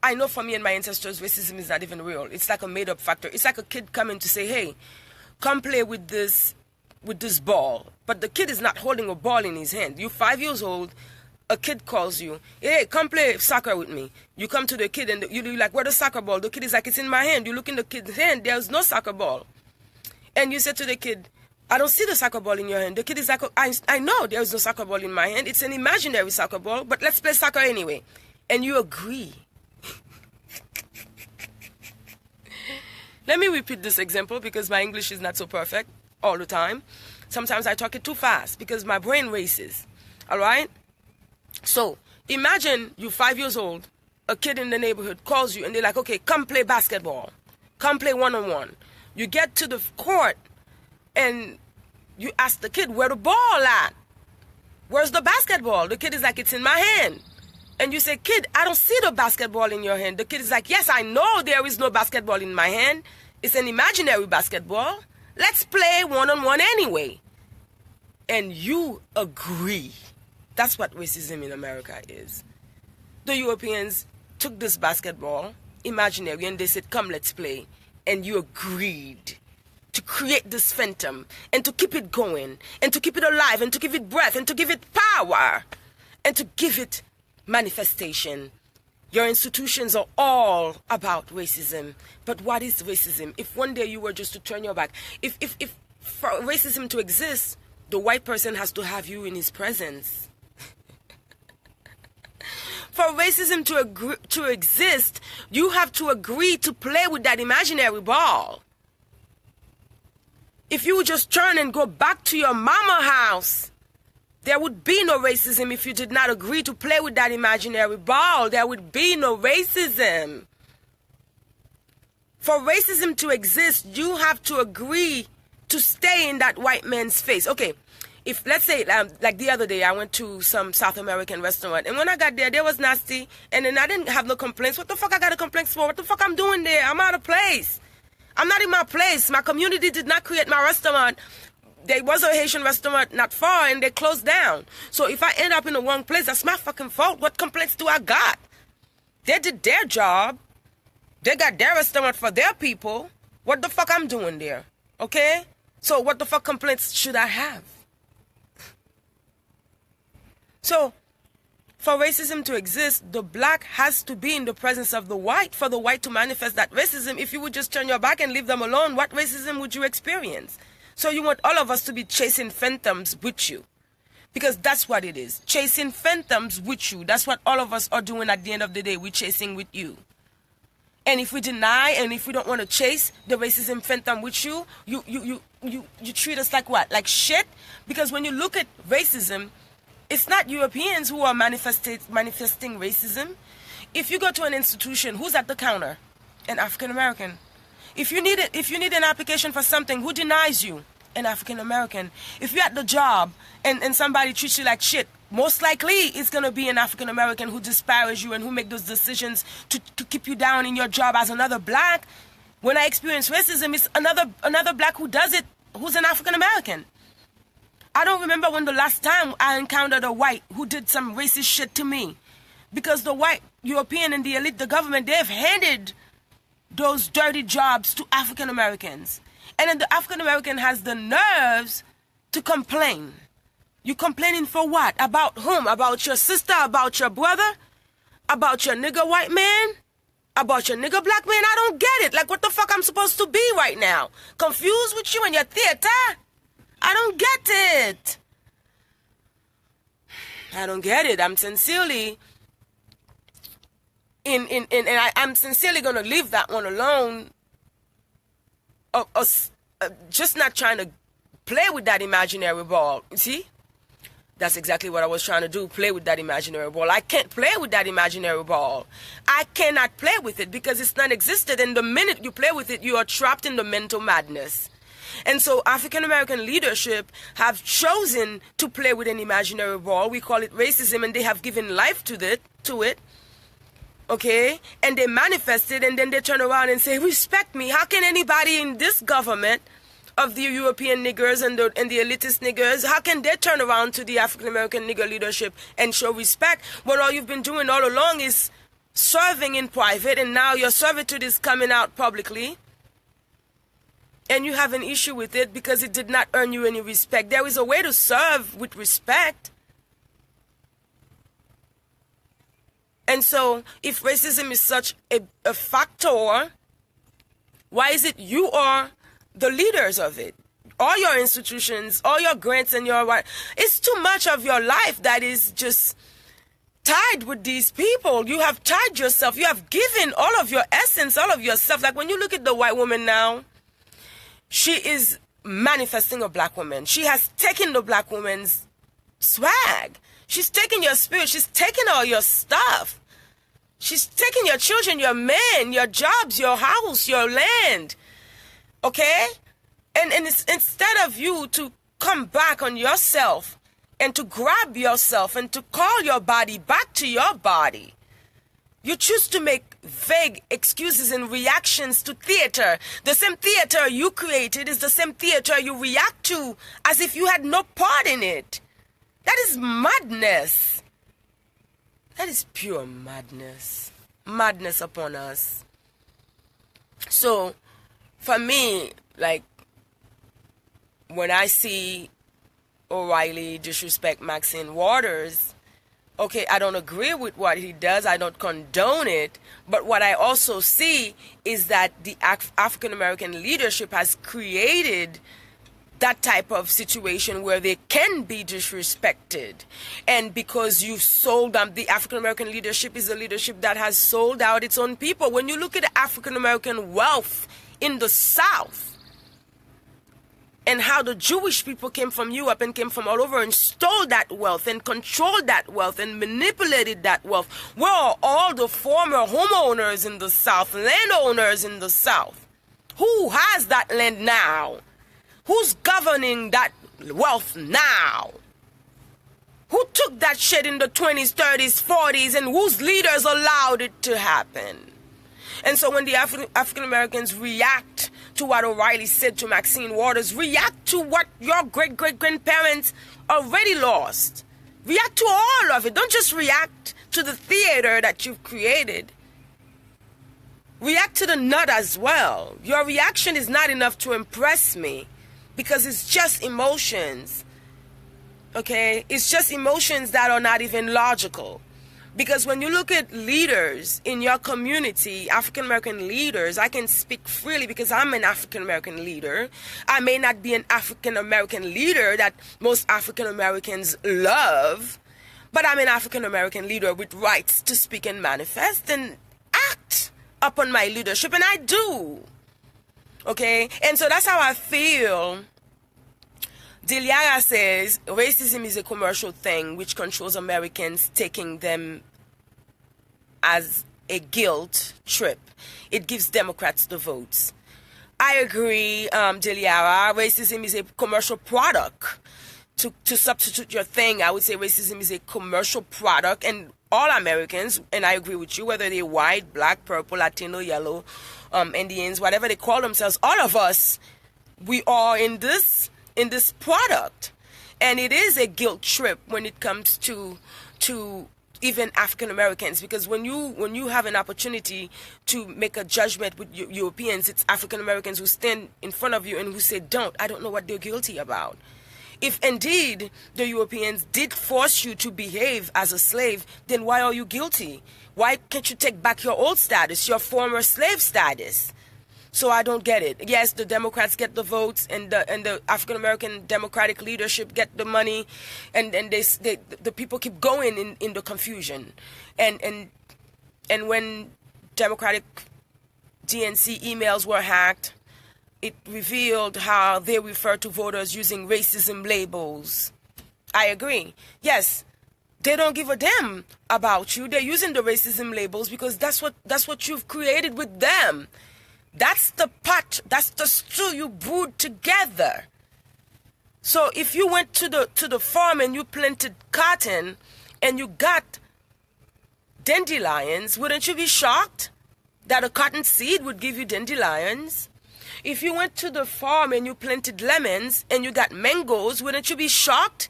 I know for me and my ancestors, racism is not even real. It's like a made-up factor. It's like a kid coming to say, hey, come play with this ball. But the kid is not holding a ball in his hand. You're 5 years old, a kid calls you, hey, come play soccer with me. You come to the kid and you're like, where's the soccer ball? The kid is like, it's in my hand. You look in the kid's hand, there's no soccer ball. And you say to the kid, I don't see the soccer ball in your hand. The kid is like, I know there is no soccer ball in my hand. It's an imaginary soccer ball, but let's play soccer anyway. And you agree. Let me repeat this example because my English is not so perfect all the time. Sometimes I talk it too fast because my brain races. All right? So imagine you're 5 years old, a kid in the neighborhood calls you and they're like, okay, come play basketball. Come play one-on-one. You get to the court and you ask the kid where the ball at. Where's the basketball? The kid is like, it's in my hand. And you say, kid, I don't see the basketball in your hand. The kid is like, yes, I know there is no basketball in my hand. It's an imaginary basketball. Let's play one-on-one anyway. And you agree. That's what racism in America is. The Europeans took this basketball, imaginary, and they said, come, let's play. And you agreed to create this phantom and to keep it going and to keep it alive and to give it breath and to give it power and to give it manifestation. Your institutions are all about racism. But what is racism? If one day you were just to turn your back, if for racism to exist, the white person has to have you in his presence. For racism to exist, you have to agree to play with that imaginary ball. If you would just turn and go back to your mama house, there would be no racism if you did not agree to play with that imaginary ball. There would be no racism. For racism to exist, you have to agree to stay in that white man's face. Okay, if, let's say, like the other day, I went to some South American restaurant, and when I got there, they was nasty, and then I didn't have no complaints. What the fuck I got a complaints for? What the fuck I'm doing there? I'm out of place. I'm not in my place. My community did not create my restaurant. There was a Haitian restaurant not far, and they closed down. So if I end up in the wrong place, that's my fucking fault. What complaints do I got? They did their job. They got their restaurant for their people. What the fuck I'm doing there? Okay? So what the fuck complaints should I have? So, for racism to exist, the black has to be in the presence of the white for the white to manifest that racism. If you would just turn your back and leave them alone, what racism would you experience? So you want all of us to be chasing phantoms with you. Because that's what it is. Chasing phantoms with you. That's what all of us are doing at the end of the day. We're chasing with you. And if we deny and if we don't want to chase the racism phantom with you, you treat us like what? Like shit? Because when you look at racism, it's not Europeans who are manifesting racism. If you go to an institution, who's at the counter? An African American. If you need an application for something, who denies you? An African American. If you're at the job and somebody treats you like shit, most likely it's going to be an African American who disparages you and who make those decisions to keep you down in your job as another black. When I experience racism, it's another black who does it, who's an African American. I don't remember when the last time I encountered a white who did some racist shit to me. Because the white European and the elite, the government, they've handed those dirty jobs to African Americans. And then the African American has the nerves to complain. You complaining for what? About whom? About your sister? About your brother? About your nigger white man? About your nigger black man? I don't get it. Like, what the fuck I'm supposed to be right now? Confused with you and your theater? I don't get it. I don't get it. I'm sincerely I'm sincerely gonna leave that one alone. Just not trying to play with that imaginary ball. See? That's exactly what I was trying to do, play with that imaginary ball. I can't play with that imaginary ball. I cannot play with it because it's non-existent. And the minute you play with it, you are trapped in the mental madness. And so African American leadership have chosen to play with an imaginary ball. We call it racism, and they have given life to it. Okay? And they manifest it, and then they turn around and say, respect me. How can anybody in this government of the European niggers and the elitist niggers, how can they turn around to the African American nigger leadership and show respect when all you've been doing all along is serving in private, and now your servitude is coming out publicly? And you have an issue with it because it did not earn you any respect. There is a way to serve with respect. And so, if racism is such a factor, why is it you are the leaders of it? All your institutions, all your grants and it's too much of your life that is just tied with these people. You have tied yourself. You have given all of your essence, all of yourself. Like when you look at the white woman now, she is manifesting a black woman. She has taken the black woman's swag. She's taken your spirit. She's taken all your stuff. She's taken your children, your men, your jobs, your house, your land. Okay? And it's, instead of you to come back on yourself and to grab yourself and to call your body back to your body, you choose to make vague excuses and reactions to theater. The same theater you created is the same theater you react to as if you had no part in it. That is madness. That is pure madness. Madness upon us. So, for me, like, when I see O'Reilly disrespect Maxine Waters, okay, I don't agree with what he does. I don't condone it. But what I also see is that the African American leadership has created that type of situation where they can be disrespected. And because you've sold them, the African American leadership is a leadership that has sold out its own people. When you look at the African American wealth in the South, and how the Jewish people came from Europe and came from all over and stole that wealth and controlled that wealth and manipulated that wealth. Where are all the former homeowners in the South, landowners in the South? Who has that land now? Who's governing that wealth now? Who took that shit in the 20s, 30s, 40s, and whose leaders allowed it to happen? And so when the African Americans react to what O'Reilly said to Maxine Waters, react to what your great-great-grandparents already lost. React to all of it. Don't just react to the theater that you've created. React to the nut as well. Your reaction is not enough to impress me because it's just emotions. Okay? It's just emotions that are not even logical. Because when you look at leaders in your community, African American leaders, I can speak freely because I'm an African American leader. I may not be an African American leader that most African Americans love, but I'm an African American leader with rights to speak and manifest and act upon my leadership, and I do. Okay? And so that's how I feel. Diliara says racism is a commercial thing which controls Americans, taking them as a guilt trip. It gives Democrats the votes. I agree, Diliara. Racism is a commercial product. To substitute your thing, I would say racism is a commercial product, and all Americans, and I agree with you, whether they're white, black, purple, Latino, yellow, Indians, whatever they call themselves, all of us, we are in this product. And it is a guilt trip when it comes to even African Americans, because when you have an opportunity to make a judgment with Europeans, it's African Americans who stand in front of you and who say, I don't know what they're guilty about. If indeed the Europeans did force you to behave as a slave, then why are you guilty? Why can't you take back your old status, your former slave status? So I don't get it. Yes, the Democrats get the votes, and the African American Democratic leadership get the money, and the people keep going in the confusion. And when Democratic DNC emails were hacked, it revealed how they refer to voters using racism labels. I agree. Yes, they don't give a damn about you. They're using the racism labels because that's what you've created with them. That's the pot, that's the stew you brewed together. So if you went to the farm and you planted cotton and you got dandelions, wouldn't you be shocked that a cotton seed would give you dandelions? If you went to the farm and you planted lemons and you got mangoes, wouldn't you be shocked?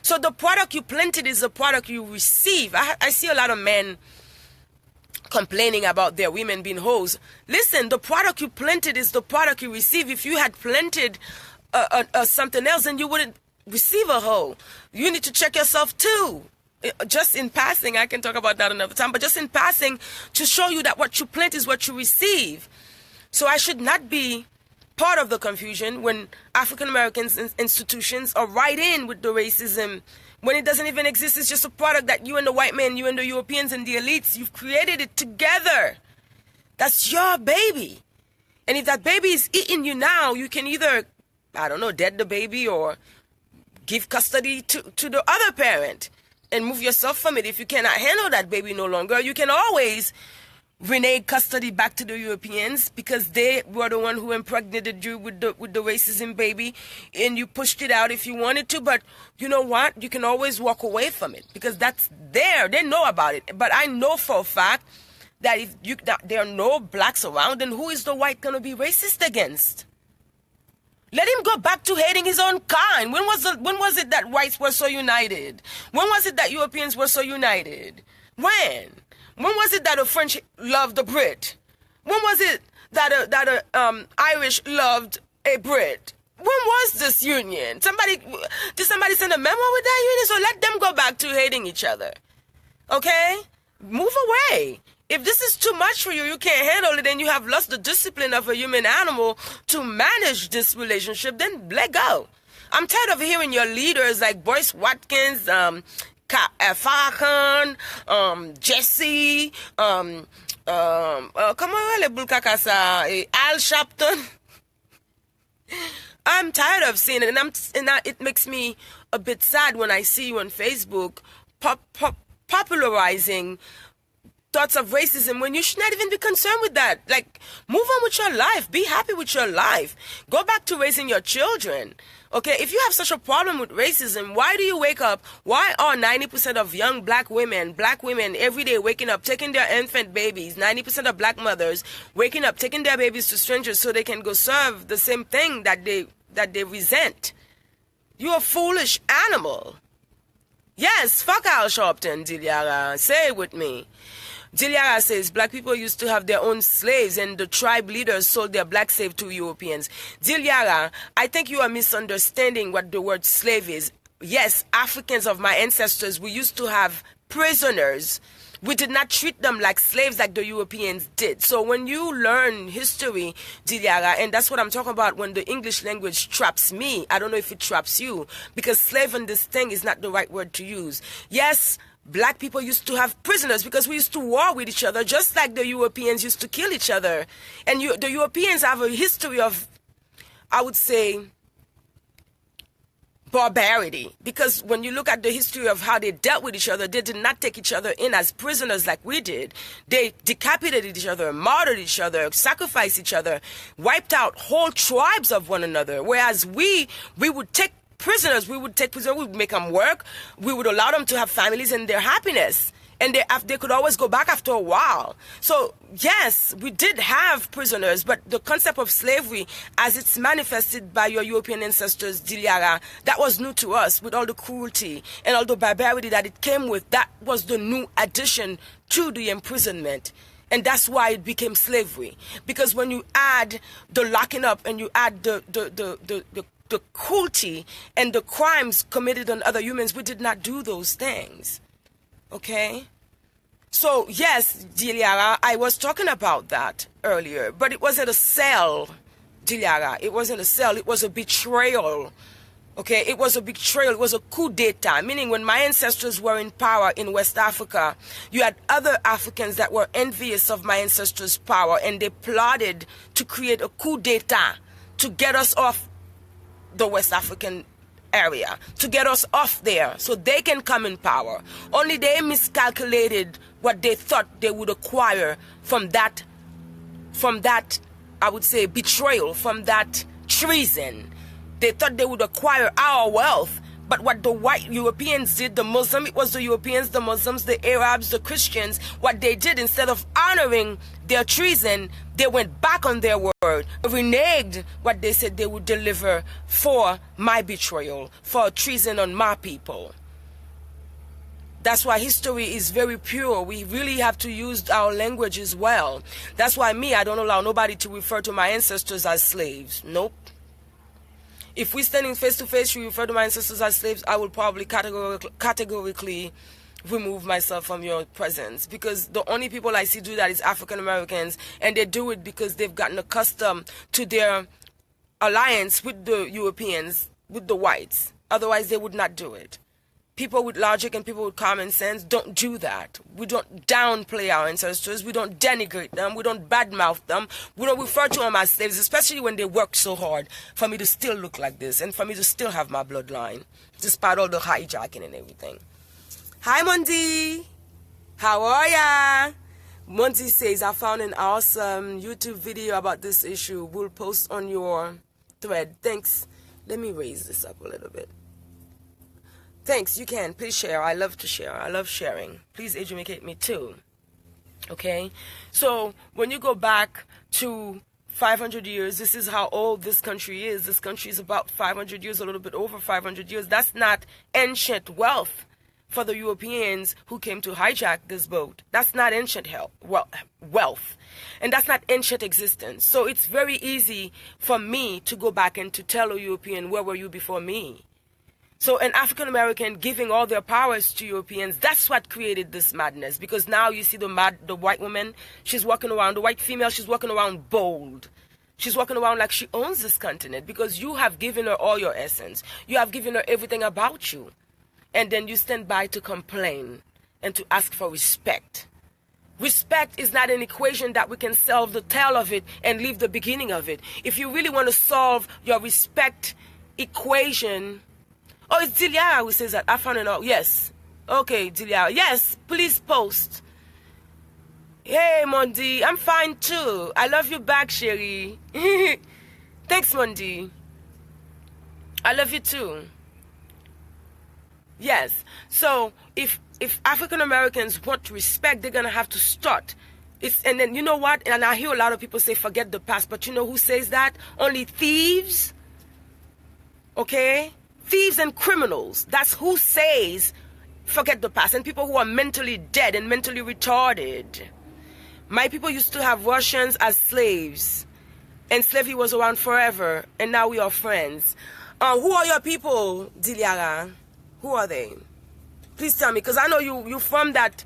So the product you planted is the product you receive. I see a lot of men complaining about their women being hoes. Listen, the product you planted is the product you receive. If you had planted something else, then you wouldn't receive a hoe. You need to check yourself too. Just in passing, I can talk about that another time, but just in passing to show you that what you plant is what you receive. So I should not be part of the confusion when African Americans institutions are right in with the racism when it doesn't even exist. It's just a product that you and the white men, you and the Europeans and the elites, you've created it together. That's your baby. And if that baby is eating you now, you can either, dead the baby or give custody to the other parent and move yourself from it. If you cannot handle that baby no longer, you can always renege custody back to the Europeans because they were the one who impregnated you with the racism baby, and you pushed it out if you wanted to. But you know what? You can always walk away from it because that's there. They know about it. But I know for a fact that if there are no blacks around, then who is the white going to be racist against? Let him go back to hating his own kind. When was it that whites were so united? When was it that Europeans were so united? When was it that the French loved a Brit? When was it that Irish loved a Brit? When was this union? Did somebody send a memo with that union? So let them go back to hating each other. Okay? Move away. If this is too much for you, you can't handle it, and you have lost the discipline of a human animal to manage this relationship, then let go. I'm tired of hearing your leaders like Boyce Watkins, Farrakhan, Jesse, Al Sharpton. I'm tired of seeing it, and it makes me a bit sad when I see you on Facebook popularizing thoughts of racism when you should not even be concerned with that. Like, move on with your life. Be happy with your life. Go back to raising your children. Okay, if you have such a problem with racism, why do you wake up? Why are 90% of young black women every day waking up, taking their infant babies, 90% of black mothers waking up, taking their babies to strangers so they can go serve the same thing that they resent? You're a foolish animal. Yes, fuck Al Sharpton, Diliara. Say it with me. Diliara says black people used to have their own slaves and the tribe leaders sold their black slave to Europeans. Diliara, I think you are misunderstanding what the word slave is. Yes, Africans of my ancestors, we used to have prisoners. We did not treat them like slaves like the Europeans did. So when you learn history, Diliara, and that's what I'm talking about when the English language traps me, I don't know if it traps you, because slave in this thing is not the right word to use. Yes, black people used to have prisoners because we used to war with each other, just like the Europeans used to kill each other. And the Europeans have a history of, I would say, barbarity. Because when you look at the history of how they dealt with each other, they did not take each other in as prisoners like we did. They decapitated each other, martyred each other, sacrificed each other, wiped out whole tribes of one another. Whereas we would take prisoners, we would make them work, we would allow them to have families and their happiness, and they could always go back after a while. So yes, we did have prisoners, but the concept of slavery as it's manifested by your European ancestors, Diliara, that was new to us, with all the cruelty and all the barbarity that it came with. That was the new addition to the imprisonment. And that's why it became slavery. Because when you add the locking up and you add the cruelty and the crimes committed on other humans, we did not do those things. Okay? So, yes, Diliara, I was talking about that earlier, but it wasn't a cell, Diliara. It wasn't a cell. It was a betrayal. Okay? It was a betrayal. It was a coup d'etat, meaning when my ancestors were in power in West Africa, you had other Africans that were envious of my ancestors' power, and they plotted to create a coup d'etat to get us off the West African area, to get us off there so they can come in power. Only they miscalculated what they thought they would acquire from that, I would say, betrayal, from that treason. They thought they would acquire our wealth. But what the white Europeans did, the Muslims, it was the Europeans, the Muslims, the Arabs, the Christians, what they did, instead of honoring their treason, they went back on their word, reneged what they said they would deliver for my betrayal, for treason on my people. That's why history is very pure. We really have to use our language as well. That's why I don't allow nobody to refer to my ancestors as slaves. Nope. If we're standing face to face, you refer to my ancestors as slaves, I will probably categorically remove myself from your presence, because the only people I see do that is African Americans, and they do it because they've gotten accustomed to their alliance with the Europeans, with the whites. Otherwise, they would not do it. People with logic and people with common sense don't do that. We don't downplay our ancestors. We don't denigrate them. We don't badmouth them. We don't refer to them as slaves, especially when they worked so hard for me to still look like this and for me to still have my bloodline, despite all the hijacking and everything. Hi, Mundi. How are ya? Mundi says, I found an awesome YouTube video about this issue. We'll post on your thread. Thanks. Let me raise this up a little bit. Thanks, you can. Please share. I love to share. I love sharing. Please educate me too. Okay? So, when you go back to 500 years, this is how old this country is. This country is about 500 years, a little bit over 500 years. That's not ancient wealth for the Europeans who came to hijack this boat. That's not ancient wealth. And that's not ancient existence. So, it's very easy for me to go back and to tell a European, where were you before me? So an African American giving all their powers to Europeans, that's what created this madness. Because now you see the white woman, she's walking around, the white female, she's walking around bold. She's walking around like she owns this continent, because you have given her all your essence. You have given her everything about you. And then you stand by to complain and to ask for respect. Respect is not an equation that we can solve the tail of it and leave the beginning of it. If you really want to solve your respect equation... Oh, it's Diliara who says that. I found it out. Yes. Okay, Diliara. Yes, please post. Hey, Mondi, I'm fine too. I love you back, Sherry. Thanks, Mondi. I love you too. Yes. So if African Americans want respect, they're gonna have to start. And then you know what? And I hear a lot of people say forget the past, but you know who says that? Only thieves. Okay? Thieves and criminals. That's who says forget the past. And people who are mentally dead and mentally retarded. My people used to have Russians as slaves. And slavery was around forever. And now we are friends. Who are your people, Diliara? Who are they? Please tell me, because I know you're from that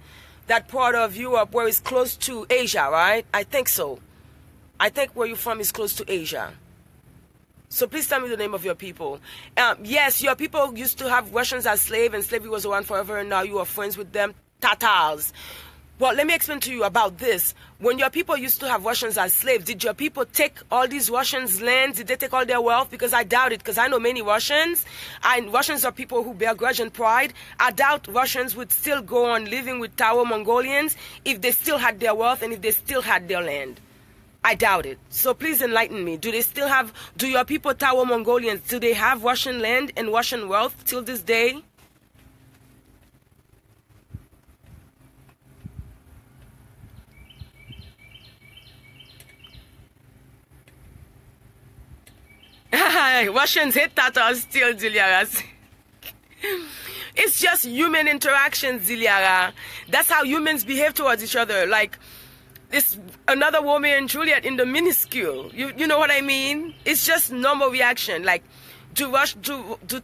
part of Europe where it's close to Asia, right? I think so. I think where you're from is close to Asia. So please tell me the name of your people. Yes, your people used to have Russians as slaves, and slavery was around forever, and now you are friends with them. Tatars. Well, let me explain to you about this. When your people used to have Russians as slaves, did your people take all these Russians' lands? Did they take all their wealth? Because I doubt it, because I know many Russians. Russians are people who bear grudge and pride. I doubt Russians would still go on living with Tao Mongolians if they still had their wealth and if they still had their land. I doubt it. So please enlighten me. Do your people Tao Mongolians, do they have Russian land and Russian wealth till this day? Russians hate Tatars still, Ziliara. It's just human interactions, Ziliara. That's how humans behave towards each other. Like this another Romeo and Juliet in the minuscule. You know what I mean? It's just normal reaction. Like, do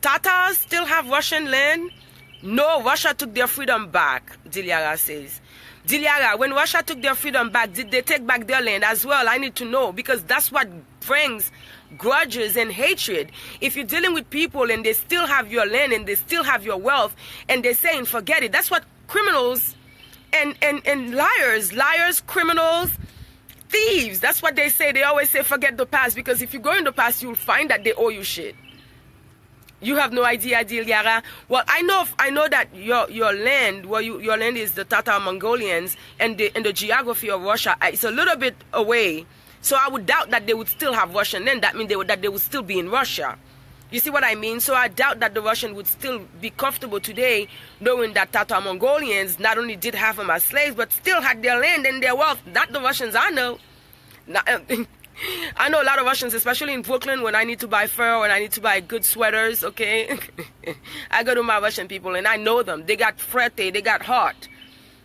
Tatars still have Russian land? No, Russia took their freedom back, Diliara says. Diliara, when Russia took their freedom back, did they take back their land as well? I need to know, because that's what brings grudges and hatred. If you're dealing with people and they still have your land and they still have your wealth and they're saying forget it, that's what criminals and liars, criminals, thieves, that's what they say. They always say forget the past, because if you go in the past, you'll find that they owe you shit. You have no idea, Diliara. Well, I know that your land, your land is the Tatar Mongolians, and the geography of Russia, it's a little bit away. So I would doubt that they would still have Russian land. That means that they would still be in Russia. You see what I mean? So I doubt that the Russian would still be comfortable today knowing that Tatar Mongolians not only did have them as slaves, but still had their land and their wealth. Not the Russians I know. I know a lot of Russians, especially in Brooklyn, when I need to buy fur, when I need to buy good sweaters, okay? I go to my Russian people and I know them. They got frete, they got heart,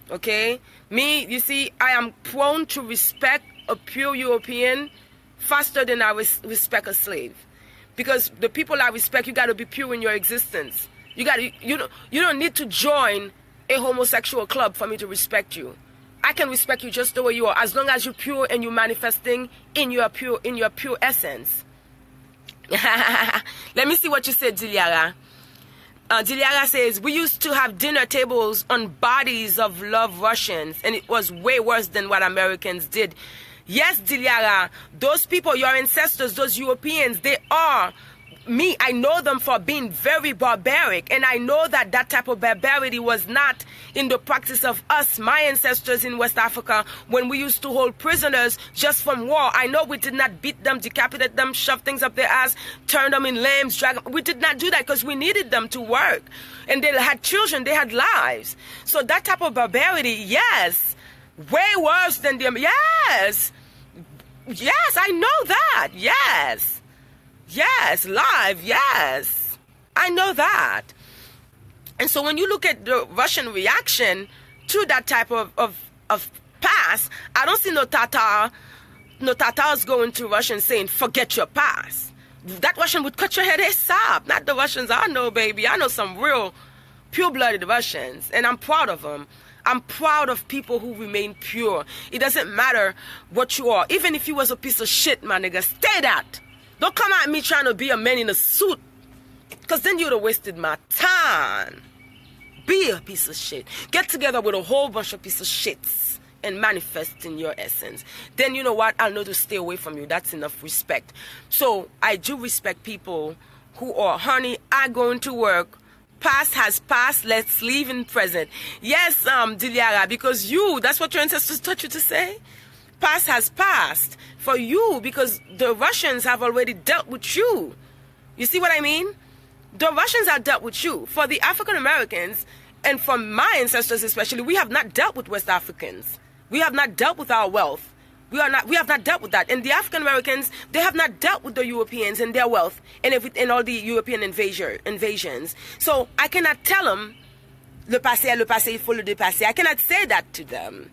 okay? Me, you see, I am prone to respect a pure European faster than I respect a slave. Because the people I respect, you got to be pure in your existence. You don't need to join a homosexual club for me to respect you. I can respect you just the way you are, as long as you're pure and you're manifesting in your pure essence. Let me see what you said, Diliara. Diliara says, we used to have dinner tables on bodies of loved Russians, and it was way worse than what Americans did. Yes, Diliara, those people, your ancestors, those Europeans, they are me. I know them for being very barbaric, and I know that that type of barbarity was not in the practice of us, my ancestors in West Africa, when we used to hold prisoners just from war. I know we did not beat them, decapitate them, shove things up their ass, turn them in lambs, drag them. We did not do that because we needed them to work, and they had children, they had lives. So that type of barbarity, yes, way worse than them. Yes, I know that. Yes, live, yes. I know that. And so when you look at the Russian reaction to that type of past, I don't see no Tatars going to Russians saying, forget your past. That Russian would cut your head ASAP. Not the Russians I know, baby. I know some real pure-blooded Russians, and I'm proud of them. I'm proud of people who remain pure. It doesn't matter what you are. Even if you was a piece of shit, my nigga, stay that. Don't come at me trying to be a man in a suit, because then you'd have wasted my time. Be a piece of shit. Get together with a whole bunch of piece of shits and manifest in your essence. Then you know what? I'll know to stay away from you. That's enough respect. So I do respect people who are, honey, I going to work Past has passed, let's live in present. Yes, Diliara, because that's what your ancestors taught you to say. Past has passed for you because the Russians have already dealt with you. You see what I mean? The Russians have dealt with you. For the African Americans, and from my ancestors especially, we have not dealt with West Africans. We have not dealt with our wealth. We have not dealt with that. And the African Americans, they have not dealt with the Europeans and their wealth and all the European invasions. So I cannot tell them, le passé, il faut le dépasser. I cannot say that to them.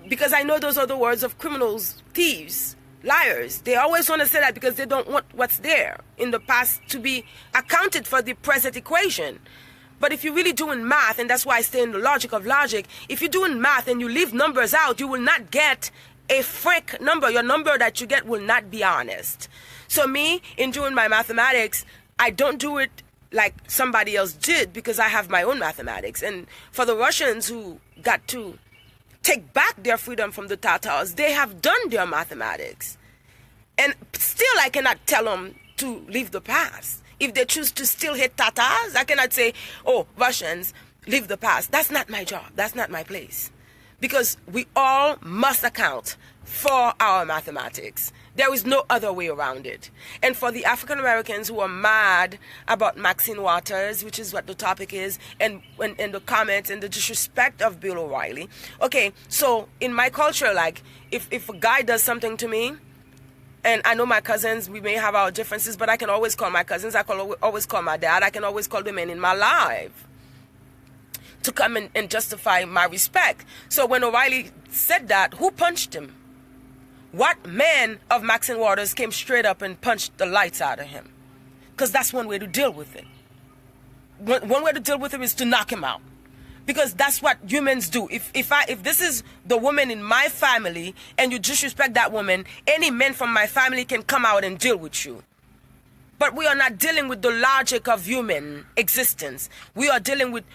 Because I know those are the words of criminals, thieves, liars. They always want to say that because they don't want what's there in the past to be accounted for the present equation. But if you're really doing math, and that's why I stay in the logic of logic, if you're doing math and you leave numbers out, you will not get a fake number. Your number that you get will not be honest. So me, in doing my mathematics, I don't do it like somebody else did because I have my own mathematics. And for the Russians who got to take back their freedom from the Tatars, they have done their mathematics. And still I cannot tell them to leave the past. If they choose to still hate Tatars, I cannot say, oh, Russians, leave the past. That's not my job. That's not my place. Because we all must account for our mathematics. There is no other way around it. And for the African Americans who are mad about Maxine Waters, which is what the topic is, and the comments and the disrespect of Bill O'Reilly. Okay, so in my culture, like, if a guy does something to me, and I know my cousins, we may have our differences, but I can always call my cousins, I can always call my dad, I can always call the men in my life to come and justify my respect. So when O'Reilly said that, who punched him? What man of Maxine Waters came straight up and punched the lights out of him? Because that's one way to deal with it. One way to deal with him is to knock him out. Because that's what humans do. If this is the woman in my family and you disrespect that woman, any man from my family can come out and deal with you. But we are not dealing with the logic of human existence. We are dealing with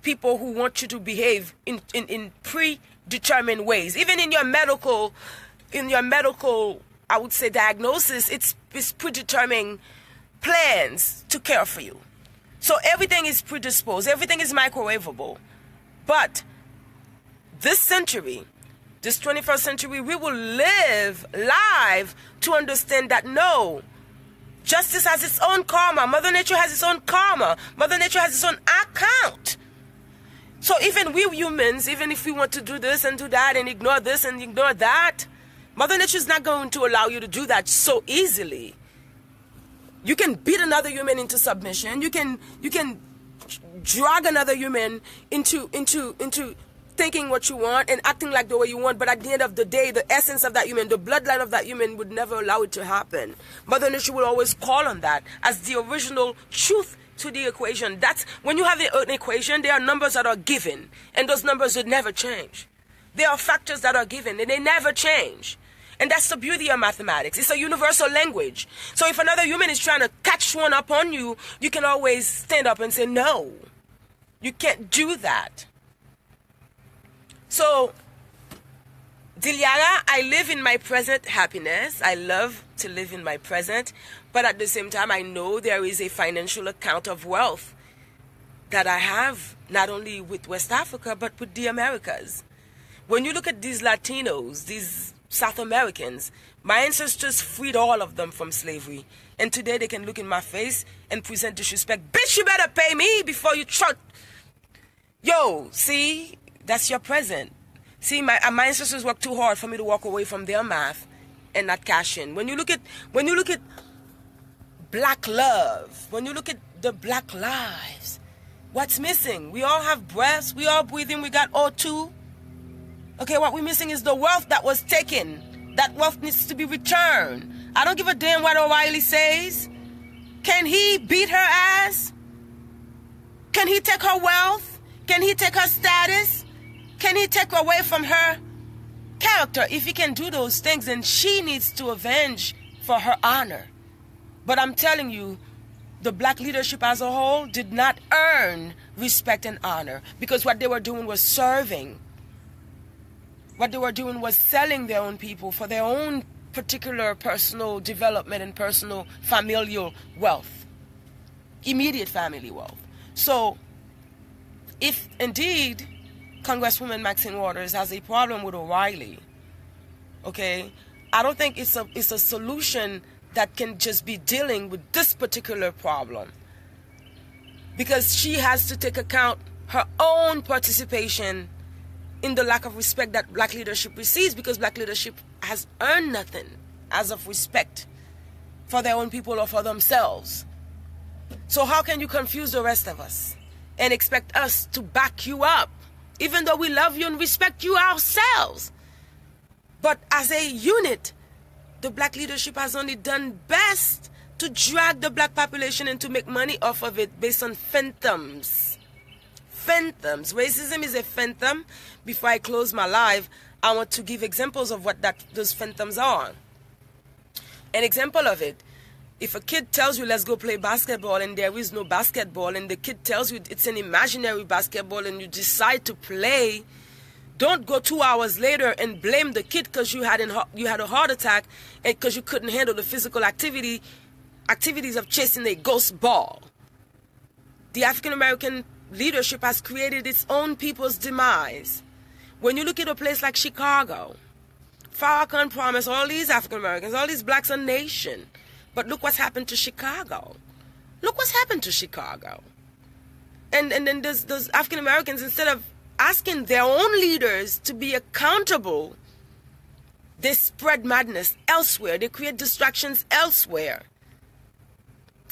people who want you to behave in predetermined ways. Even in your medical, I would say, diagnosis, it's predetermined plans to care for you. So everything is predisposed. Everything is microwavable. But this century, this 21st century, we will live live to understand that no, justice has its own karma. Mother Nature has its own karma. Mother Nature has its own account. So even we humans, even if we want to do this and do that and ignore this and ignore that, Mother Nature is not going to allow you to do that so easily. You can beat another human into submission. You can drag another human into thinking what you want and acting like the way you want. But at the end of the day, the essence of that human, the bloodline of that human would never allow it to happen. Mother Nature will always call on that as the original truth to the equation. That's when you have an equation, there are numbers that are given, and those numbers would never change. There are factors that are given, and they never change. And that's the beauty of mathematics. It's a universal language. So if another human is trying to catch one up on you, you can always stand up and say, no, you can't do that. So, Diliara, I live in my present happiness. I love to live in my present. But at the same time, I know there is a financial account of wealth that I have, not only with West Africa, but with the Americas. When you look at these Latinos, these South Americans, my ancestors freed all of them from slavery. And today they can look in my face and present disrespect. Bitch, you better pay me before you try. Yo, see, that's your present. See, my ancestors worked too hard for me to walk away from their math and not cash in. When you look at black love, when you look at the black lives, what's missing? We all have breaths, we all breathing, we got O2. Okay, what we're missing is the wealth that was taken. That wealth needs to be returned. I don't give a damn what O'Reilly says. Can he beat her ass? Can he take her wealth? Can he take her status? Can he take away from her character? If he can do those things, then she needs to avenge for her honor. But I'm telling you, the black leadership as a whole did not earn respect and honor because what they were doing was serving. What they were doing was selling their own people for their own particular personal development and personal familial wealth, immediate family wealth. So, if indeed Congresswoman Maxine Waters has a problem with O'Reilly, okay, I don't think it's a solution that can just be dealing with this particular problem, because she has to take account her own participation in the lack of respect that black leadership receives, because black leadership has earned nothing as of respect for their own people or for themselves. So how can you confuse the rest of us and expect us to back you up, even though we love you and respect you ourselves? But as a unit, the black leadership has only done best to drag the black population and to make money off of it based on phantoms. Phantoms. Racism is a phantom. Before I close my live, I want to give examples of what those phantoms are. An example of it: if a kid tells you, let's go play basketball, and there is no basketball, and the kid tells you it's an imaginary basketball, and you decide to play, don't go 2 hours later and blame the kid because you had a heart attack and because you couldn't handle the physical activities of chasing a ghost ball. The African American leadership has created its own people's demise. When you look at a place like Chicago, Farrakhan promised all these African Americans, all these blacks, a nation. But look what's happened to Chicago. Look what's happened to Chicago. And then those African Americans, instead of asking their own leaders to be accountable, they spread madness elsewhere. They create distractions elsewhere.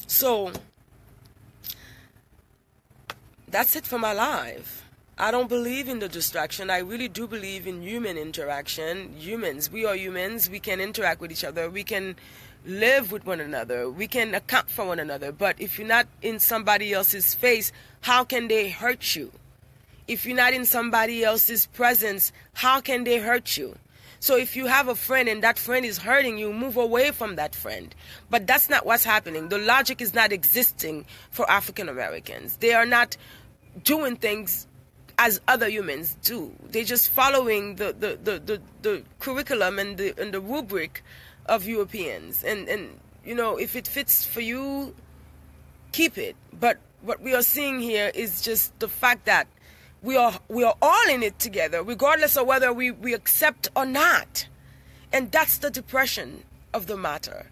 So that's it for my live. I don't believe in the distraction. I really do believe in human interaction. Humans, we are humans. We can interact with each other. We can live with one another. We can account for one another. But if you're not in somebody else's face, how can they hurt you? If you're not in somebody else's presence, how can they hurt you? So if you have a friend and that friend is hurting you, move away from that friend. But that's not what's happening. The logic is not existing for African Americans. They are not doing things as other humans do. They're just following the curriculum and the rubric of Europeans. And you know, if it fits for you, keep it. But what we are seeing here is just the fact that we are all in it together, regardless of whether we accept or not. And that's the depression of the matter,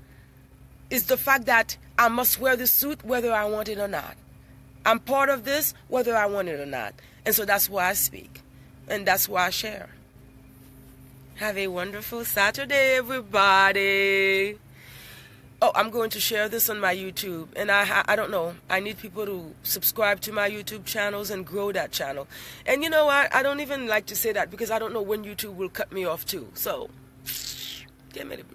is the fact that I must wear the suit whether I want it or not. I'm part of this whether I want it or not. And so that's why I speak. And that's why I share. Have a wonderful Saturday, everybody. Oh, I'm going to share this on my YouTube. And I don't know. I need people to subscribe to my YouTube channels and grow that channel. And you know what? I don't even like to say that because I don't know when YouTube will cut me off too. So, damn it.